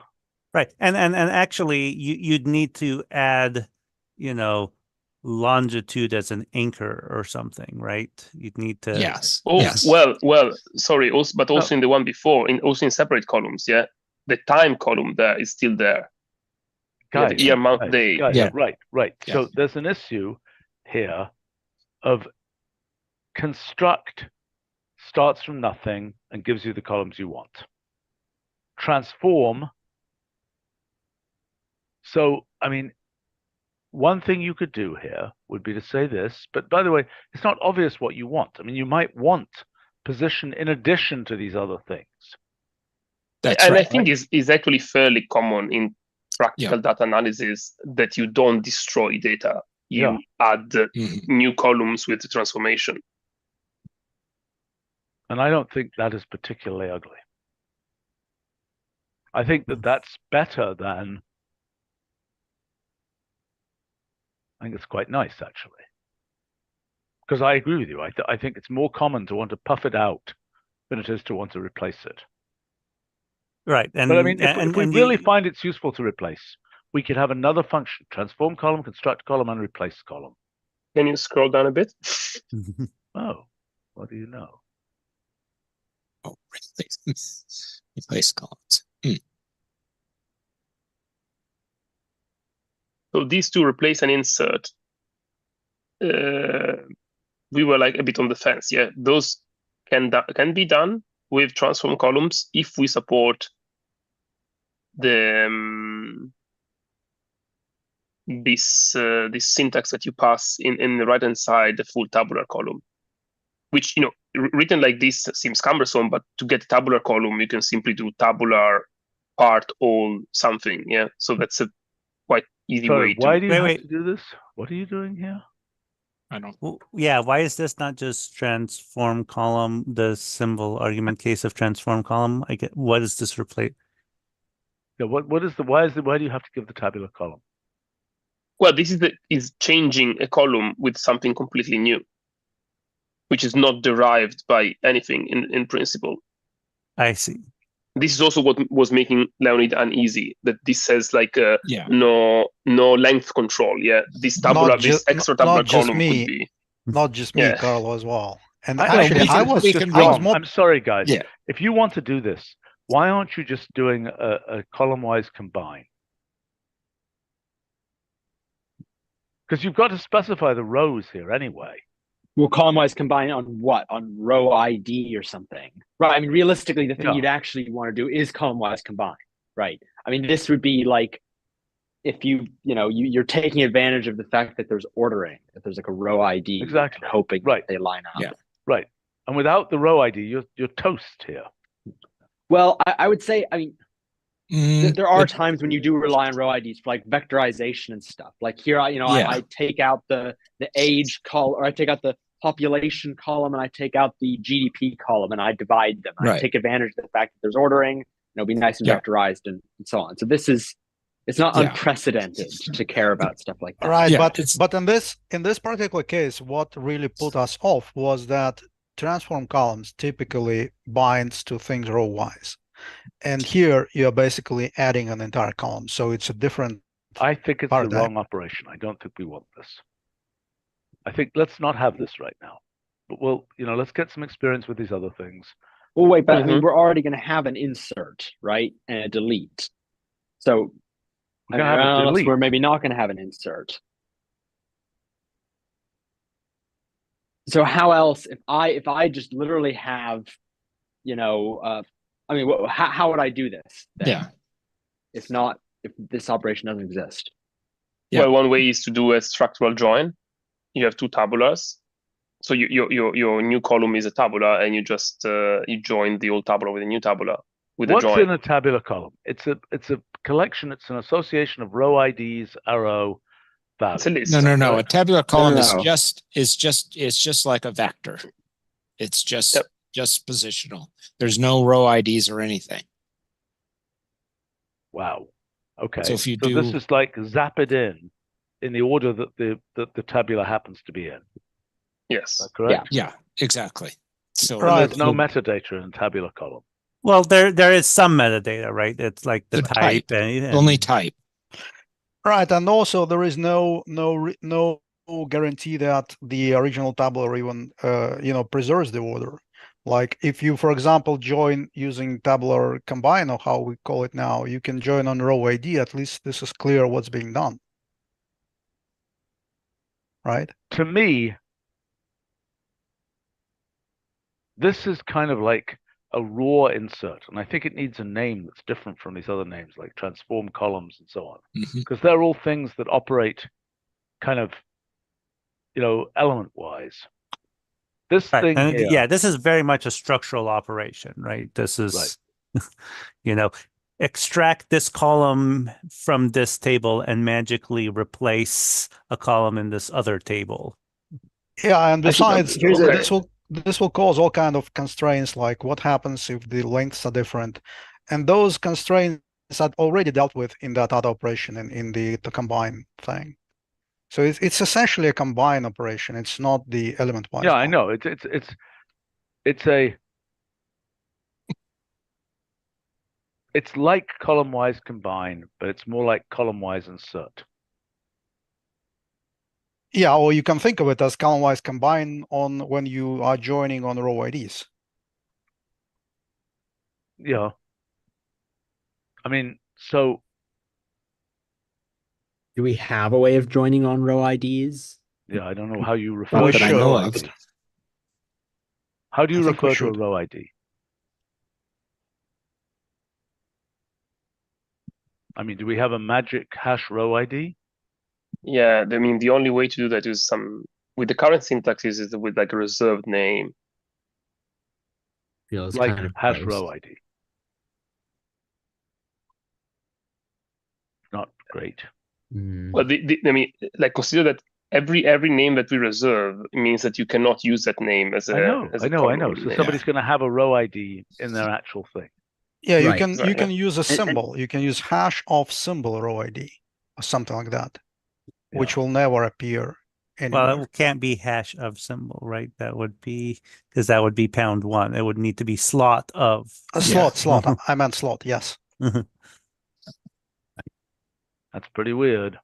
Right, and actually you'd need to add, longitude as an anchor or something, right? You'd need to. Yes. Oh, yes. Well. Sorry. Also in the one before, also in separate columns. Yeah, the time column there is still there. Guys, the year, month, day. Right. Yeah. So there's an issue here of construct starts from nothing and gives you the columns you want. Transform. So, I mean, one thing you could do here would be to say this, but by the way, it's not obvious what you want. I mean, you might want position in addition to these other things. That's right. I think is actually fairly common in practical data analysis that you don't destroy data. you add Mhm. new columns with the transformation. And I don't think that is particularly ugly. I think that that's better than, I think it's quite nice, actually. Because I agree with you. I think it's more common to want to puff it out than it is to want to replace it. Right. And But I mean, if we really you, find it's useful to replace, we could have another function: transform column, construct column, and replace column. Can you scroll down a bit? Oh, what do you know? Oh, replace columns. So these two, replace and insert, we were like a bit on the fence. Yeah, those can be done with transform columns if we support the this syntax that you pass in the right hand side, the full tabular column, which written like this seems cumbersome, but to get a tabular column you can simply do tabular part all something. Yeah, so that's a quite easy way Why to. do you have to do this? What are you doing here? I don't. well, yeah, why is this not just transform column, the symbol argument case of transform column? What is this replace? Yeah, why do you have to give the tabular column? Well, this is changing a column with something completely new, which is not derived by anything in principle. I see. This is also what was making Leonid uneasy, that this says like no length control. Yeah, this extra tabular column could be. Not just me, Carlo, as well. And Actually, I was wrong. more. I'm sorry, guys. Yeah. If you want to do this, why aren't you just doing a column-wise combine? Because you've got to specify the rows here anyway. Well, column-wise combine on what? On row ID or something, right? I mean, realistically, the thing you'd actually want to do is column-wise combine, right? I mean, this would be like if you're taking advantage of the fact that there's ordering, that there's like a row ID, Exactly, and hoping that they line up. Yeah. Right. And without the row ID, you're toast here. Well, I would say, I mean, there are times when you do rely on row IDs for like vectorization and stuff. Like here, I take out the age column, or I take out the population column, and I take out the GDP column, and I divide them. Right. I take advantage of the fact that there's ordering, it'll be nice and vectorized and so on. So it's not unprecedented to care about stuff like that. Right, but in this particular case, what really put us off was that transform columns typically binds to things row-wise. And here you're basically adding an entire column. So it's a different I think it's the wrong operation. I don't think we want this. I think let's not have this right now. But let's get some experience with these other things. Well, wait, but I mean, we're already going to have an insert, right? And a delete. So we're maybe not going to have an insert. So how else, if I just literally have, I mean, how would I do this then? Yeah. If this operation doesn't exist. Yeah. Well, one way is to do a structural join. You have two tabulars. So your new column is a tabular, and you just you join the old tabular with a new tabular with a join. What's in a tabular column? It's a collection. It's an association of row IDs, arrow, values. It's a list. No. A tabular column is just like a vector. It's just positional. There's no row IDs or anything. Wow. Okay. So this is like zap it in the order that the tabular happens to be in. Yes. Is that correct? Yeah, exactly. So there's no metadata in tabular column. Well, there is some metadata, right? It's like the type. Only type. Right, and also there is no guarantee that the original tabular even preserves the order. Like if you, for example, join using tabular combine, or how we call it now, you can join on row ID. At least this is clear what's being done. Right? To me, this is kind of like a raw insert, and I think it needs a name that's different from these other names, like transform columns and so on, because they're all things that operate kind of, element-wise. This thing here, this is very much a structural operation, right? This is, extract this column from this table and magically replace a column in this other table. Yeah, and besides, here's a- this will cause all kind of constraints, like what happens if the lengths are different, and those constraints are already dealt with in that other operation in the combine thing. So it's essentially a combine operation. It's not the element-wise Yeah, I one. know. It's like column-wise combine, but it's more like column-wise insert. Yeah, or you can think of it as column-wise combine on when you are joining on row IDs. Yeah. I mean, so Do we have a way of joining on row IDs? yeah, I don't know how you refer Well, to that I a know row of. ID. How do you I think we refer to a should. row ID? I mean, do we have a magic hash row ID? Yeah, I mean, the only way to do that is with the current syntax is with like a reserved name. Feels Like kind of hash gross. row ID. Not great. Mm. Well, I mean, like consider that every name that we reserve means that you cannot use that name as a I know. column So name. somebody's going to have a row ID in their actual thing. Yeah, you Right, can right, you can yeah. use a symbol. You can use hash of symbol row ID or something like that, which Yeah. will never appear anywhere. Well, it can't be hash of symbol, right? That would be because that would be #1. It would need to be slot of. A Yeah. slot. I meant slot. Yes. That's pretty weird.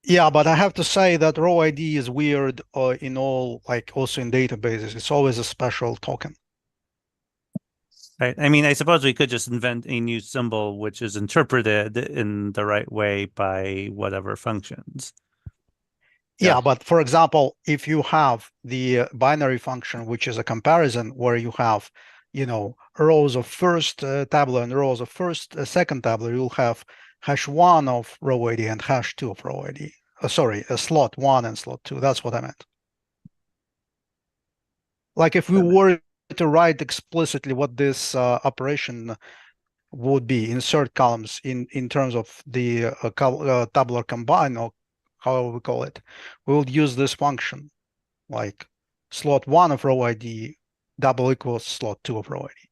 Yeah, but I have to say that row ID is weird in all, like also in databases. It's always a special token. Right. I mean, I suppose we could just invent a new symbol which is interpreted in the right way by whatever functions. Yeah, Yes. but for example, if you have the binary function, which is a comparison where you have, rows of first tabular and rows of second tabular, you'll have #1 of row ID and #2 of row ID. Sorry, slot 1 and slot 2. That's what I meant. Like if we were to write explicitly what this operation would be, insert columns in terms of the tabular combine, or however we call it, we would use this function, like slot 1 of row ID double equals slot 2 of row ID.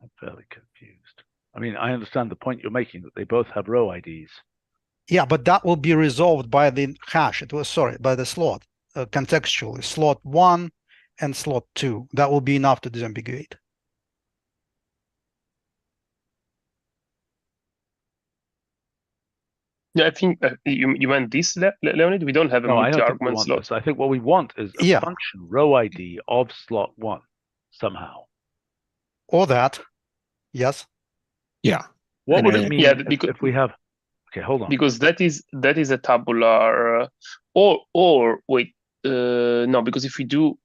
I'm fairly confused. I mean, I understand the point you're making that they both have row IDs. Yeah, but that will be resolved by the hash. By the slot, contextually, slot 1 and slot 2. That will be enough to disambiguate. Yeah, I think you meant this, Leonid. We don't have a No, I don't think we multi-argument want slot. this. I think what we want is a Yeah. function row ID of slot 1 somehow. Or that, yes. Yeah. What would it mean Yeah, if we have? Okay, hold on. Because that is a tabular, or wait, no, because if we do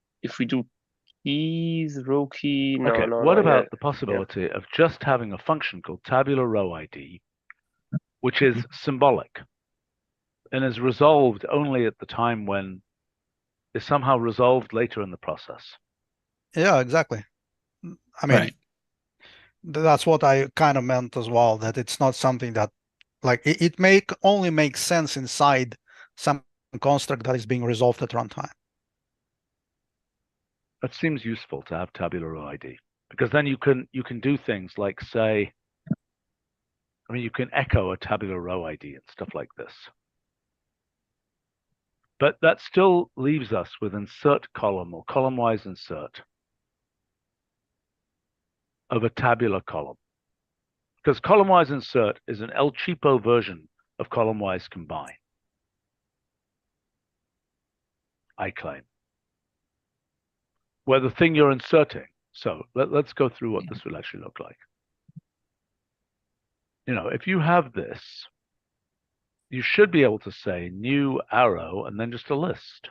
keys, row key, no, Okay, no, what no, about yeah. the possibility of just having a function called tabular row ID, which is symbolic and is resolved only at the time when is somehow resolved later in the process? Yeah, exactly. I mean, Right. that's what I kind of meant as well, that it's not something that, like, it only makes sense inside some construct that is being resolved at runtime. That seems useful to have tabular row ID, because then you can do things like say, I mean, you can echo a tabular row ID and stuff like this. But that still leaves us with insert column or column-wise insert of a tabular column. Because column-wise insert is an El Cheapo version of column-wise combine, I claim. Where the thing you're inserting. So let's go through what this will actually look like. If you have this, you should be able to say new arrow and then just a list.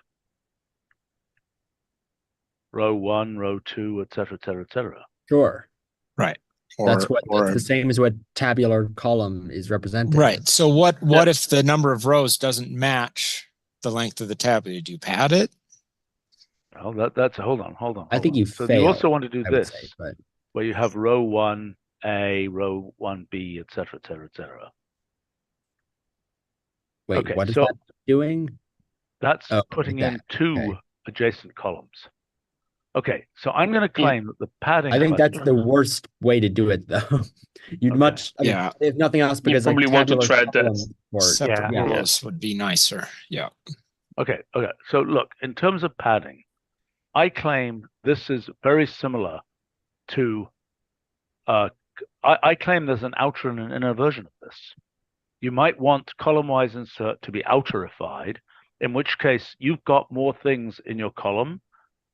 Row 1, row 2, etc., etc., etc. Sure. Right. That's the same as what tabular column is representing. Right. So what if the number of rows doesn't match the length of the tabular? Do you pad it? Well, that's hold on. I think you So fail. you also want to do I would this, say, but where you have row 1A, row 1B, etc., etc., etc. wait, Okay, what is so that doing? that's Oh, putting like in that. two Okay. adjacent columns. Okay, so I'm going to claim that the padding I think that's question, the worst way to do it, though. You'd Okay. much, I mean, Yeah. if nothing else, You because like probably want to tabular thread that. column or Separate yeah. rows would be nicer. Yeah. Okay. So look, in terms of padding, I claim this is very similar to. I claim there's an outer and an inner version of this. You might want column-wise insert to be outerified, in which case you've got more things in your column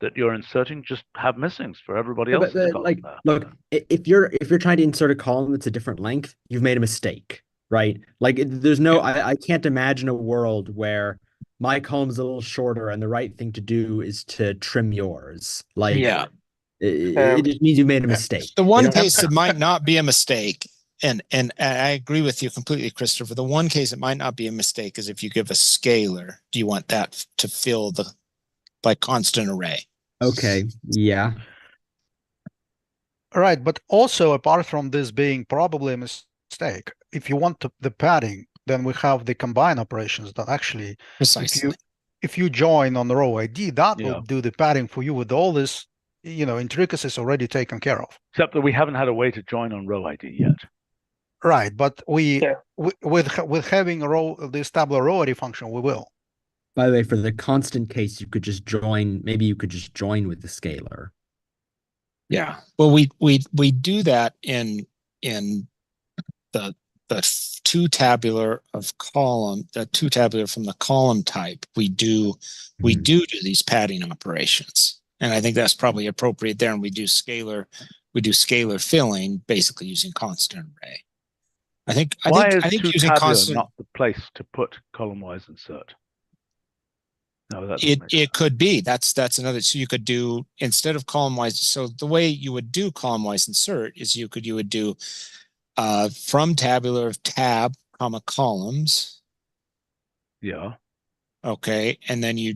that you're inserting, just have missings for everybody Yeah, else's but column like, there. look, if you're trying to insert a column that's a different length, you've made a mistake, right? Like, there's no, I can't imagine a world where my column's a little shorter and the right thing to do is to trim yours. Like, Yeah. it just means you made a mistake. The You one don't have case it might not be a mistake, and I agree with you completely, Christopher. The one case it might not be a mistake is if you give a scalar. Do you want that to fill the by constant array? Okay, yeah. Right, but also apart from this being probably a mistake, if you want the padding, then we have the combine operations that actually, Precisely. if you join on the row ID, that Yeah. will do the padding for you with all this, intricacies already taken care of. Except that we haven't had a way to join on row ID yet. Right, but Yeah. with having this tabular row ID function, we will. By the way, for the constant case, you could just join. Maybe you could just join with the scalar. Yeah. Well, we do that in the two tabular of column, the two tabular from the column type. We do these padding operations, and I think that's probably appropriate there. And we do scalar filling, basically using constant array. I think two using tabular constant not the place to put column-wise insert? No, that it could be. That's another. So you could do, instead of column-wise. So the way you would do column-wise insert is you would do from tabular of tab, comma columns. Yeah. Okay, and then you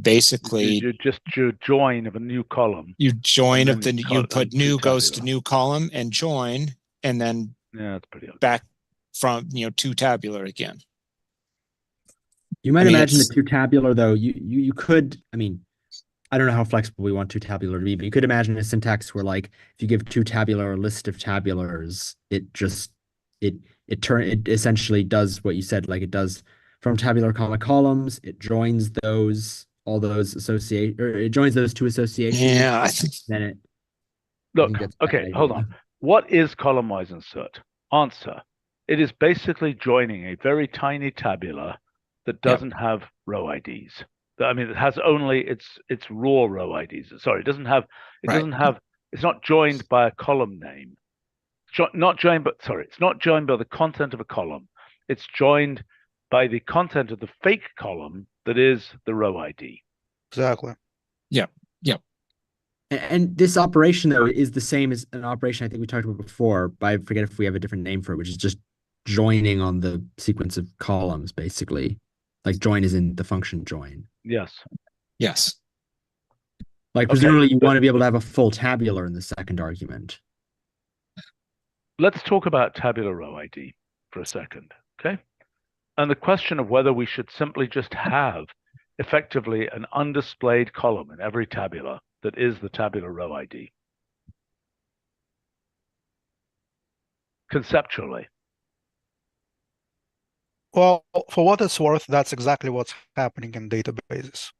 basically you just join of a new column. You join of the you put new goes to new column and join, and then that's pretty ugly. Back from to tabular again. You might imagine the two tabular though. You could. I mean, I don't know how flexible we want two tabular to be, but you could imagine a syntax where, like, if you give two tabular a list of tabulars, it essentially does what you said. Like, it does from tabular comma columns. It joins all those it joins those two associations. Yeah, I think. Then it. Look, okay, hold on. What is column-wise insert? Answer: it is basically joining a very tiny tabular that doesn't have row IDs. I mean, it has only its raw row IDs. Sorry, it doesn't have. It's not joined by a column name. It's not joined by the content of a column. It's joined by the content of the fake column that is the row ID. Exactly. Yep. And this operation, though, is the same as an operation I think we talked about before, but I forget if we have a different name for it, which is just joining on the sequence of columns, basically. Like, join is in the function join. Yes. Like, presumably you want to be able to have a full tabular in the second argument. Let's talk about tabular row ID for a second, okay? And the question of whether we should simply just have effectively an undisplayed column in every tabular that is the tabular row ID. Conceptually. Well, for what it's worth, that's exactly what's happening in databases.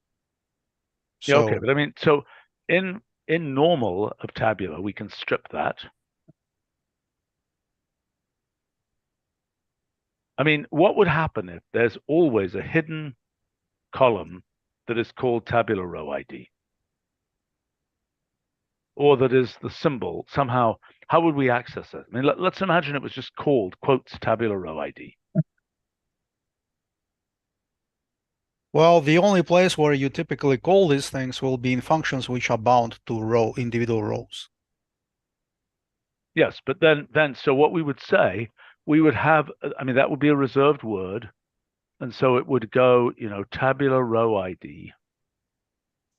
Yeah, okay, but I mean, so in normal of tabular, we can strip that. I mean, what would happen if there's always a hidden column that is called tabular row ID? Or that is the symbol somehow? How would we access it? I mean, let's imagine it was just called quotes tabular row ID. Well, the only place where you typically call these things will be in functions which are bound to individual rows. Yes, but then so what we would say, we would have, I mean, that would be a reserved word. And so it would go, tabular row ID.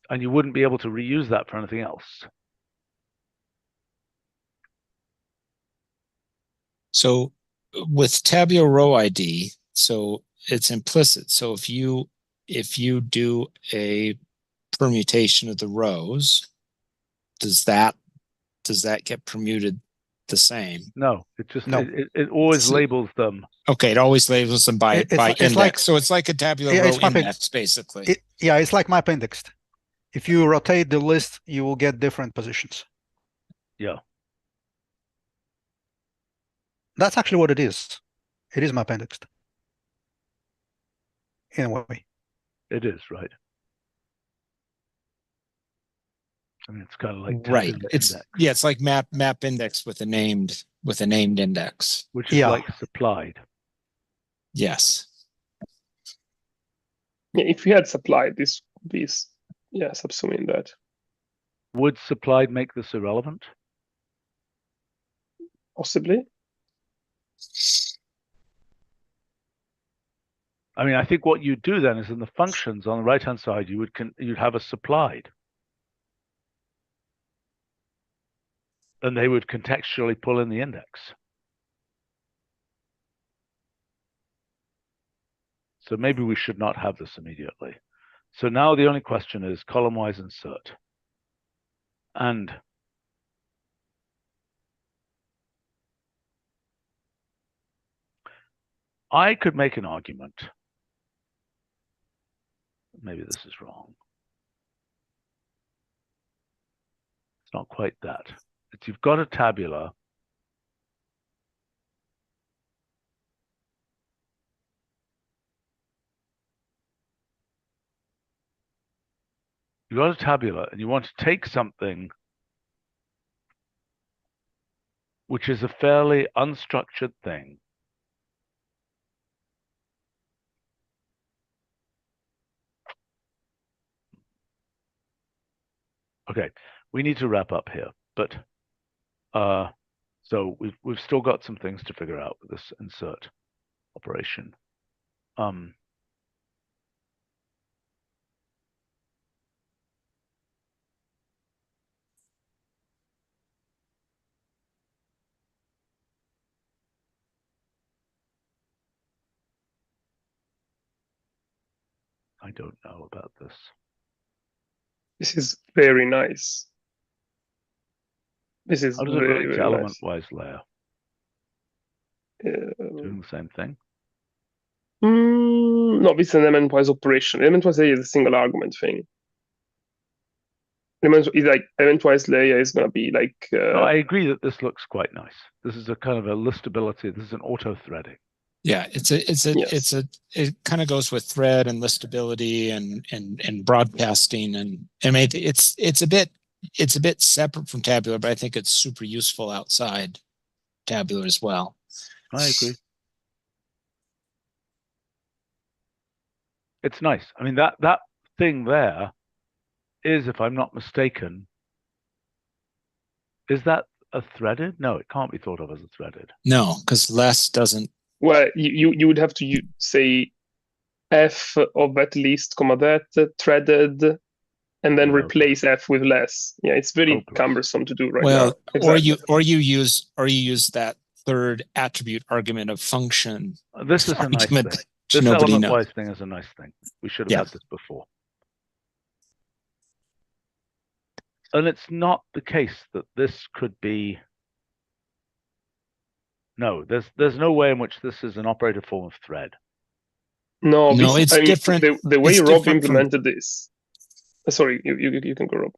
And you wouldn't be able to reuse that for anything else. So with tabular row ID, so it's implicit. So if you do a permutation of the rows, does that get permuted the same? No, it just No. it always So- labels them. Okay, it always labels them by It's index. like- So it's like a tabular Yeah, row it's mapping. index, basically. Yeah, it's like map indexed. If you rotate the list, you will get different positions. Yeah. That's actually what it is. It is map indexed. In a way. It is, right? I mean, it's kind of like Right. tabular It's index, yeah, it's like map index with a named index. which is Yeah. like supplied. Yes. Yeah, if we had supplied, this would be subsuming that. Would supplied make this irrelevant? Possibly. I mean, I think what you do then is in the functions on the right-hand side, you'd have a supplied. And they would contextually pull in the index. So maybe we should not have this immediately. So now the only question is column-wise insert. And I could make an argument. Maybe this is wrong. It's not quite that. It's you've got a tabular. You've got a tabular and you want to take something which is a fairly unstructured thing. Okay, we need to wrap up here, but so we've still got some things to figure out with this insert operation. I don't know about this. This is very nice. This is How does it very, relate to very nice. element-wise layer? Doing the same thing? No, this is an element-wise operation. Element-wise layer is a single argument thing. Element-wise layer is going to be like. No, I agree that this looks quite nice. This is a kind of a listability. This is an auto-threading. Yeah, it kind of goes with thread and listability and broadcasting, and I mean it's a bit separate from tabular, but I think it's super useful outside tabular as well. I agree. It's nice. I mean, that thing there is, if I'm not mistaken, is that a threaded? No, it can't be thought of as a threaded. No, because less doesn't. Well, you would have to say f of at least, comma that threaded, and then Yeah, replace f with less. Yeah, it's very Oh, plus. cumbersome to do right Well, now. Exactly. or you use that third attribute argument of function. This is a nice argument thing. that This nobody knows. element-wise thing is a nice thing. We should have had this before. And it's not the case that this could be. No, there's no way in which this is an operator form of thread. No, it's different. The way It's Rob different from- implemented this. Sorry, you can go, Rob.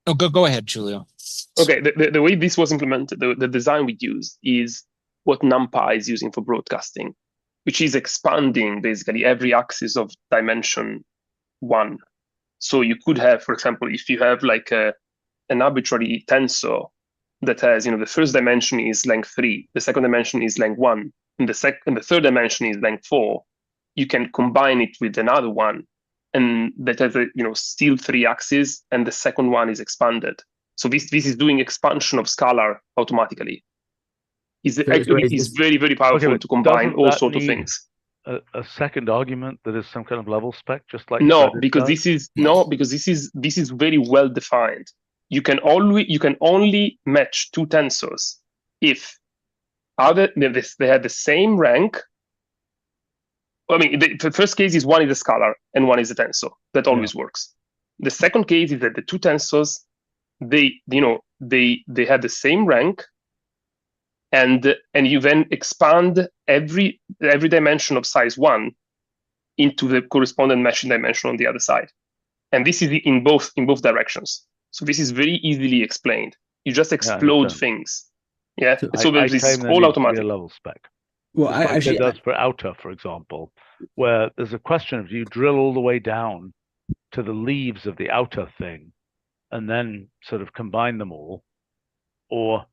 Oh, go ahead, Julio. Okay, the way this was implemented, the design we used is what NumPy is using for broadcasting, which is expanding basically every axis of dimension 1. So you could have, for example, if you have like an arbitrary tensor that has, the first dimension is length 3, the second dimension is length 1, and the third dimension is length 4, you can combine it with another one, and that has still 3 axes, and the second one is expanded. So this is doing expansion of scalar automatically. It's very, very powerful but to combine doesn't all that sorts of need- things. a second argument that is some kind of level spec, just like No, threaded because does? this is no, because this is very well defined. You can only match two tensors if they have the same rank. I mean, the first case is one is a scalar and one is a tensor. That always works. The second case is that the two tensors, they have the same rank, and you then expand every dimension of size 1 into the corresponding matching dimension on the other side. And this is in both directions. So this is very easily explained. You just explode things. Yeah. So this is all automatic. A level spec. Well, Just like it does for outer, for example, where there's a question of, do you drill all the way down to the leaves of the outer thing and then sort of combine them all, or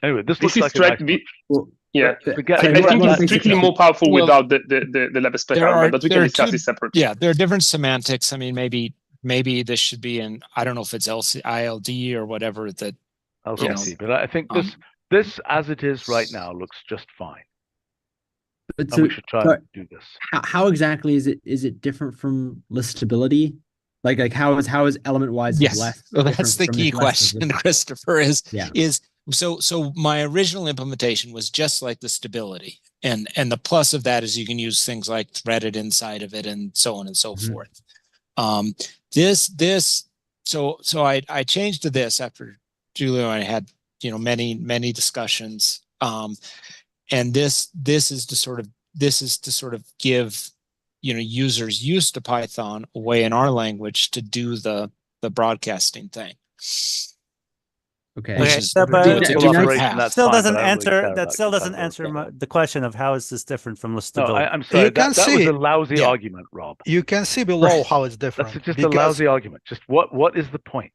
anyway, this looks like a nice yeah, forget, I think it's strictly more powerful without the level spec argument, but we can discuss it separately. Yeah, there are different semantics. I mean, maybe this should be in, I don't know if it's ILD or whatever that. LCT, but I think this as it is right now looks just fine. But and we should try and do this. How exactly is it different from listability? Like how is element-wise less? Well, that's the key question, Christopher, is so my original implementation was just like the stability. And the plus of that is you can use things like threaded inside of it and so on and so forth. So I changed to this after Julio and I had many discussions. And this is to sort of give users used to Python a way in our language to do the broadcasting thing. Okay. Still doesn't answer the question of how is this different from listability. No, I'm sorry. That was a lousy argument, Rob. You can see below how it's different. That's just a lousy argument. Just what is the point?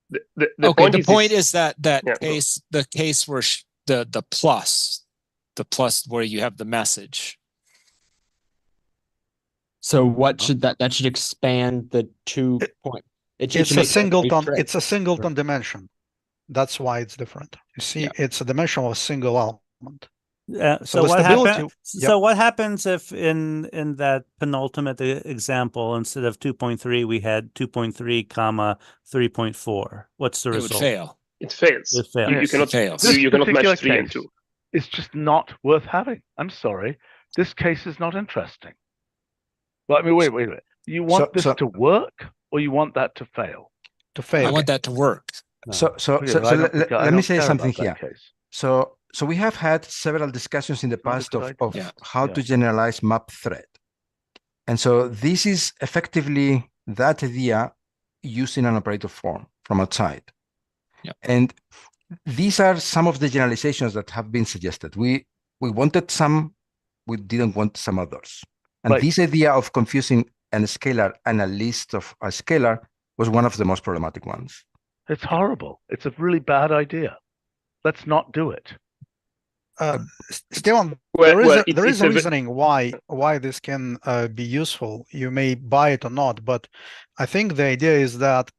The point is that the case where the plus where you have the message. So what should that should expand the 2 point. It's a singleton dimension. That's why it's different. You see, it's a dimension of a single element. So what happens if in that penultimate example, instead of 2.3, we had 2.3 comma 3.4? What's the result? Would fail. It fails. It fails. You cannot fail. You cannot match 3 and 2. It's just not worth having. I'm sorry. This case is not interesting. Well, I mean, wait. You want this to work, or you want that to fail? To fail. I want that to work. So let me say something here. So we have had several discussions in the past of how to generalize map thread. And so this is effectively that idea using an operator form from outside. Yeah. And these are some of the generalizations that have been suggested. We wanted some, we didn't want some others. And this idea of confusing a scalar and a list of a scalar was one of the most problematic ones. It's horrible. It's a really bad idea. Let's not do it. Stevan, there is a reasoning why this can be useful. You may buy it or not, but I think the idea is that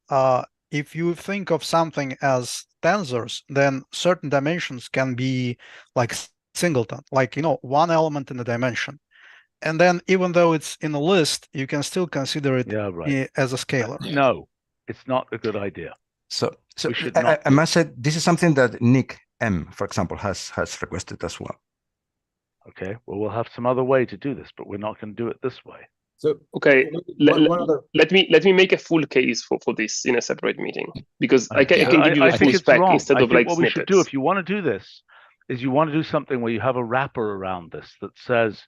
if you think of something as tensors, then certain dimensions can be like singleton, like one element in a dimension. And then even though it's in a list, you can still consider it as a scalar. No, it's not a good idea. So I must say, this is something that Nick M, for example, has requested as well. Okay, well, we'll have some other way to do this, but we're not going to do it this way. So let me make a full case for this in a separate meeting, because I can give you a full spec instead of like what snippets. We should do, if you want to do this, is you want to do something where you have a wrapper around this that says,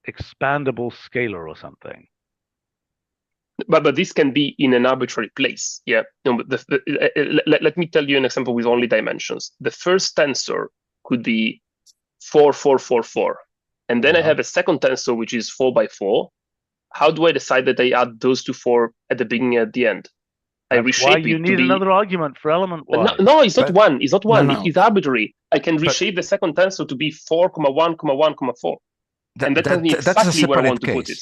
expandable scalar or something. But this can be in an arbitrary place. Yeah. No, but let me tell you an example with only dimensions. The first tensor could be 4, 4, 4, 4. And then I have a second tensor, which is 4 by 4. How do I decide that I add those two 4 at the beginning and at the end? I reshape it. You need another argument for element y. No, it's not one. It's not one. No. It's arbitrary. I can reshape the second tensor to be 4, 1, 1, 4. And that's exactly where I want to put it.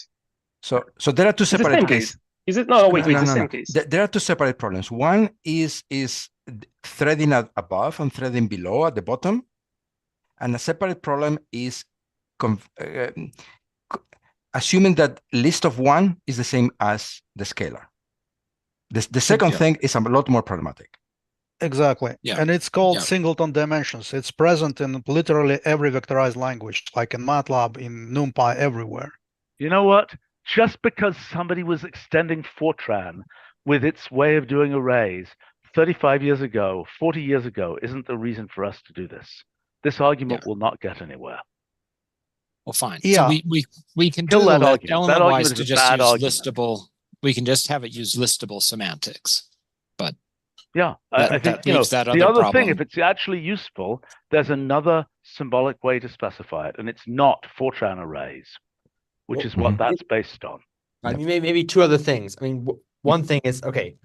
So there are two separate cases. Is it? No, wait, it's the same case. There are two separate problems. One is threading above and threading below at the bottom. And a separate problem is assuming that list of one is the same as the scalar. The second thing is a lot more problematic. Exactly. Yeah. And it's called Yeah. singleton dimensions. It's present in literally every vectorized language, like in MATLAB, in NumPy, everywhere. You know what? Just because somebody was extending Fortran with its way of doing arrays 35 years ago, 40 years ago, isn't the reason for us to do this. This argument will not get anywhere. Well, fine. Yeah. So we can Kill do that the argument. That element-wise argument to is a just bad use argument. listable. We can just have it use listable semantics. But Yeah, I think, that leaves that the other other problem. thing, if it's actually useful, there's another symbolic way to specify it, and it's not Fortran arrays, which is what that's based on. I mean, maybe two other things. I mean, one thing is, okay,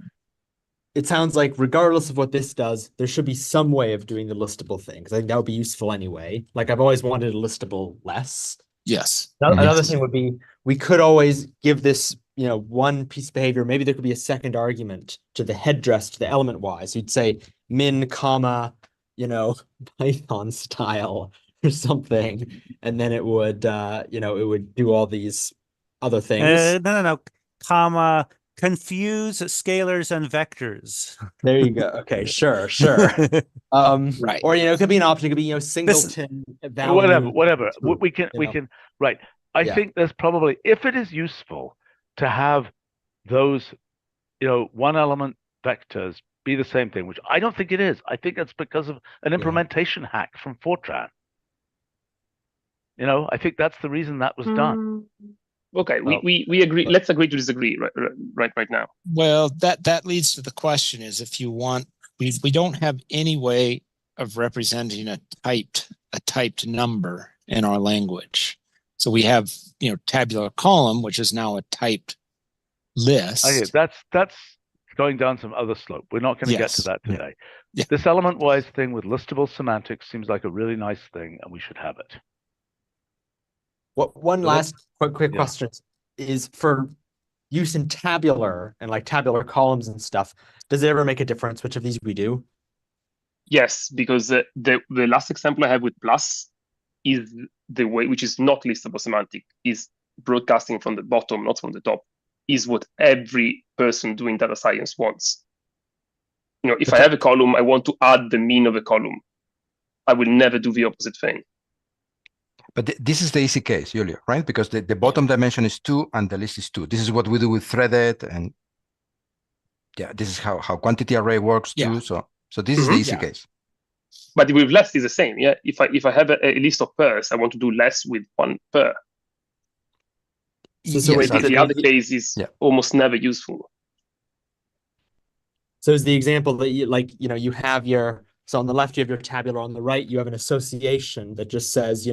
it sounds like regardless of what this does, there should be some way of doing the listable thing, because I think that would be useful anyway. Like, I've always wanted a listable less. Yes. Another thing would be, we could always give this, one piece of behavior. Maybe there could be a second argument to the headdress, to the element wise. You'd say min, comma, Python style or something. And then it would, it would do all these other things. No. Comma, confuse scalars and vectors. There you go. Okay, sure. Right. Or it could be an option. It could be singleton value. Whatever. We can. Right. I think there's probably, if it is useful to have those, one element vectors be the same thing, which I don't think it is. I think that's because of an implementation hack from Fortran. I think that's the reason that was done. Okay, we agree. Let's agree to disagree right now. Well, that leads to the question: is if you want, we don't have any way of representing a typed number in our language. So we have tabular column, which is now a typed list. That's going down some other slope. We're not going to get to that today. Yeah. This element-wise thing with listable semantics seems like a really nice thing, and we should have it. One last quick question is, for use in tabular and like tabular columns and stuff, does it ever make a difference which of these we do? Yes, because the last example I have with plus is the way, which is not listable semantic, is broadcasting from the bottom, not from the top, is what every person doing data science wants. If I have a column, I want to add the mean of a column. I will never do the opposite thing. But this is the easy case, Julia, right? Because the bottom dimension is 2 and the list is 2. This is what we do with threaded, and this is how quantity array works too. So this is the easy case. But with less is the same. Yeah. If I have a list of pairs, I want to do less with one pair. So the other case is almost never useful. So is the example that you have so on the left you have your tabular, on the right you have an association that just says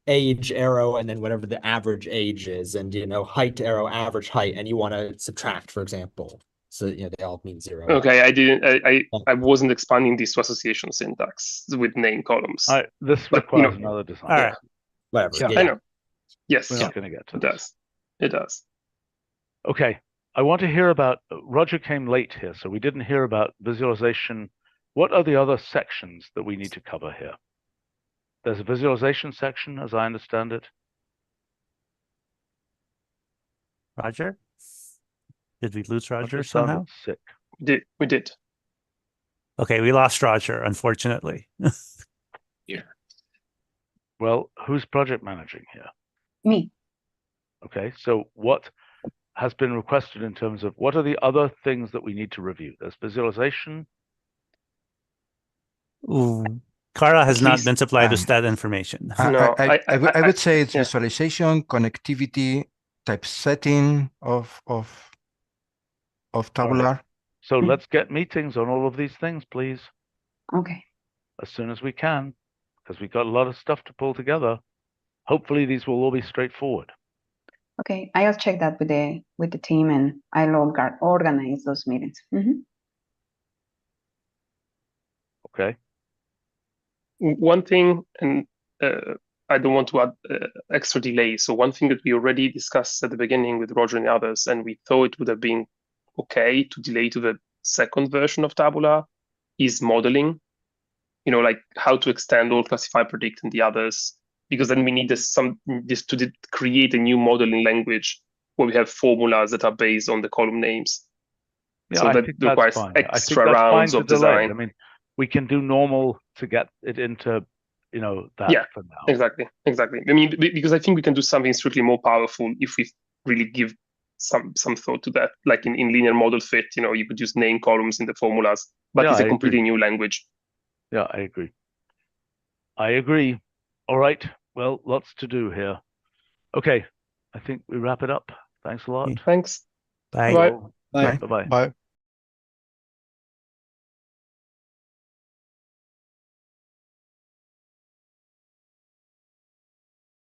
age arrow and then whatever the average age is, and height arrow, average height, and you want to subtract, for example. So they all mean 0. Okay, I wasn't expanding this to association syntax with name columns. This requires another design. All right. Whatever. I know. Yes. We're not going to get to this. It does. Okay. I want to hear about, Roger came late here, so we didn't hear about visualization. What are the other sections that we need to cover here? There's a visualization section, as I understand it. Roger? Did we lose Roger somehow? Sick. We did. Okay, we lost Roger, unfortunately. Well, who's project managing here? Me. Okay, so what has been requested in terms of what are the other things that we need to review? There's visualization. Ooh, Carla has not been supplied with that information. I would say it's visualization, connectivity, typesetting of Tabular. Right. So let's get meetings on all of these things, please. Okay. As soon as we can, because we've got a lot of stuff to pull together. Hopefully these will all be straightforward. Okay, I'll check that with the team, and I'll organize those meetings. Okay. One thing, and I don't want to add extra delay. So one thing that we already discussed at the beginning with Roger and the others, and we thought it would have been okay to delay to the second version of Tabular, is modeling. like how to extend all classify, predict, and the others, because then we need this to create a new modeling language where we have formulas that are based on the column names. Yeah, so I that think that's requires fine. I think extra that's fine rounds to of delay. design. I mean, we can do normal to get it into, that Yeah, for now. Exactly. I mean, because I think we can do something strictly more powerful if we really give some thought to that. Like in linear model fit, you could just name columns in the formulas, but Yeah, it's a I completely agree. new language. Yeah, I agree. All right. Well, lots to do here. Okay. I think we wrap it up. Thanks a lot. Thanks. Bye. Bye. Well, Bye. bye-bye. Bye.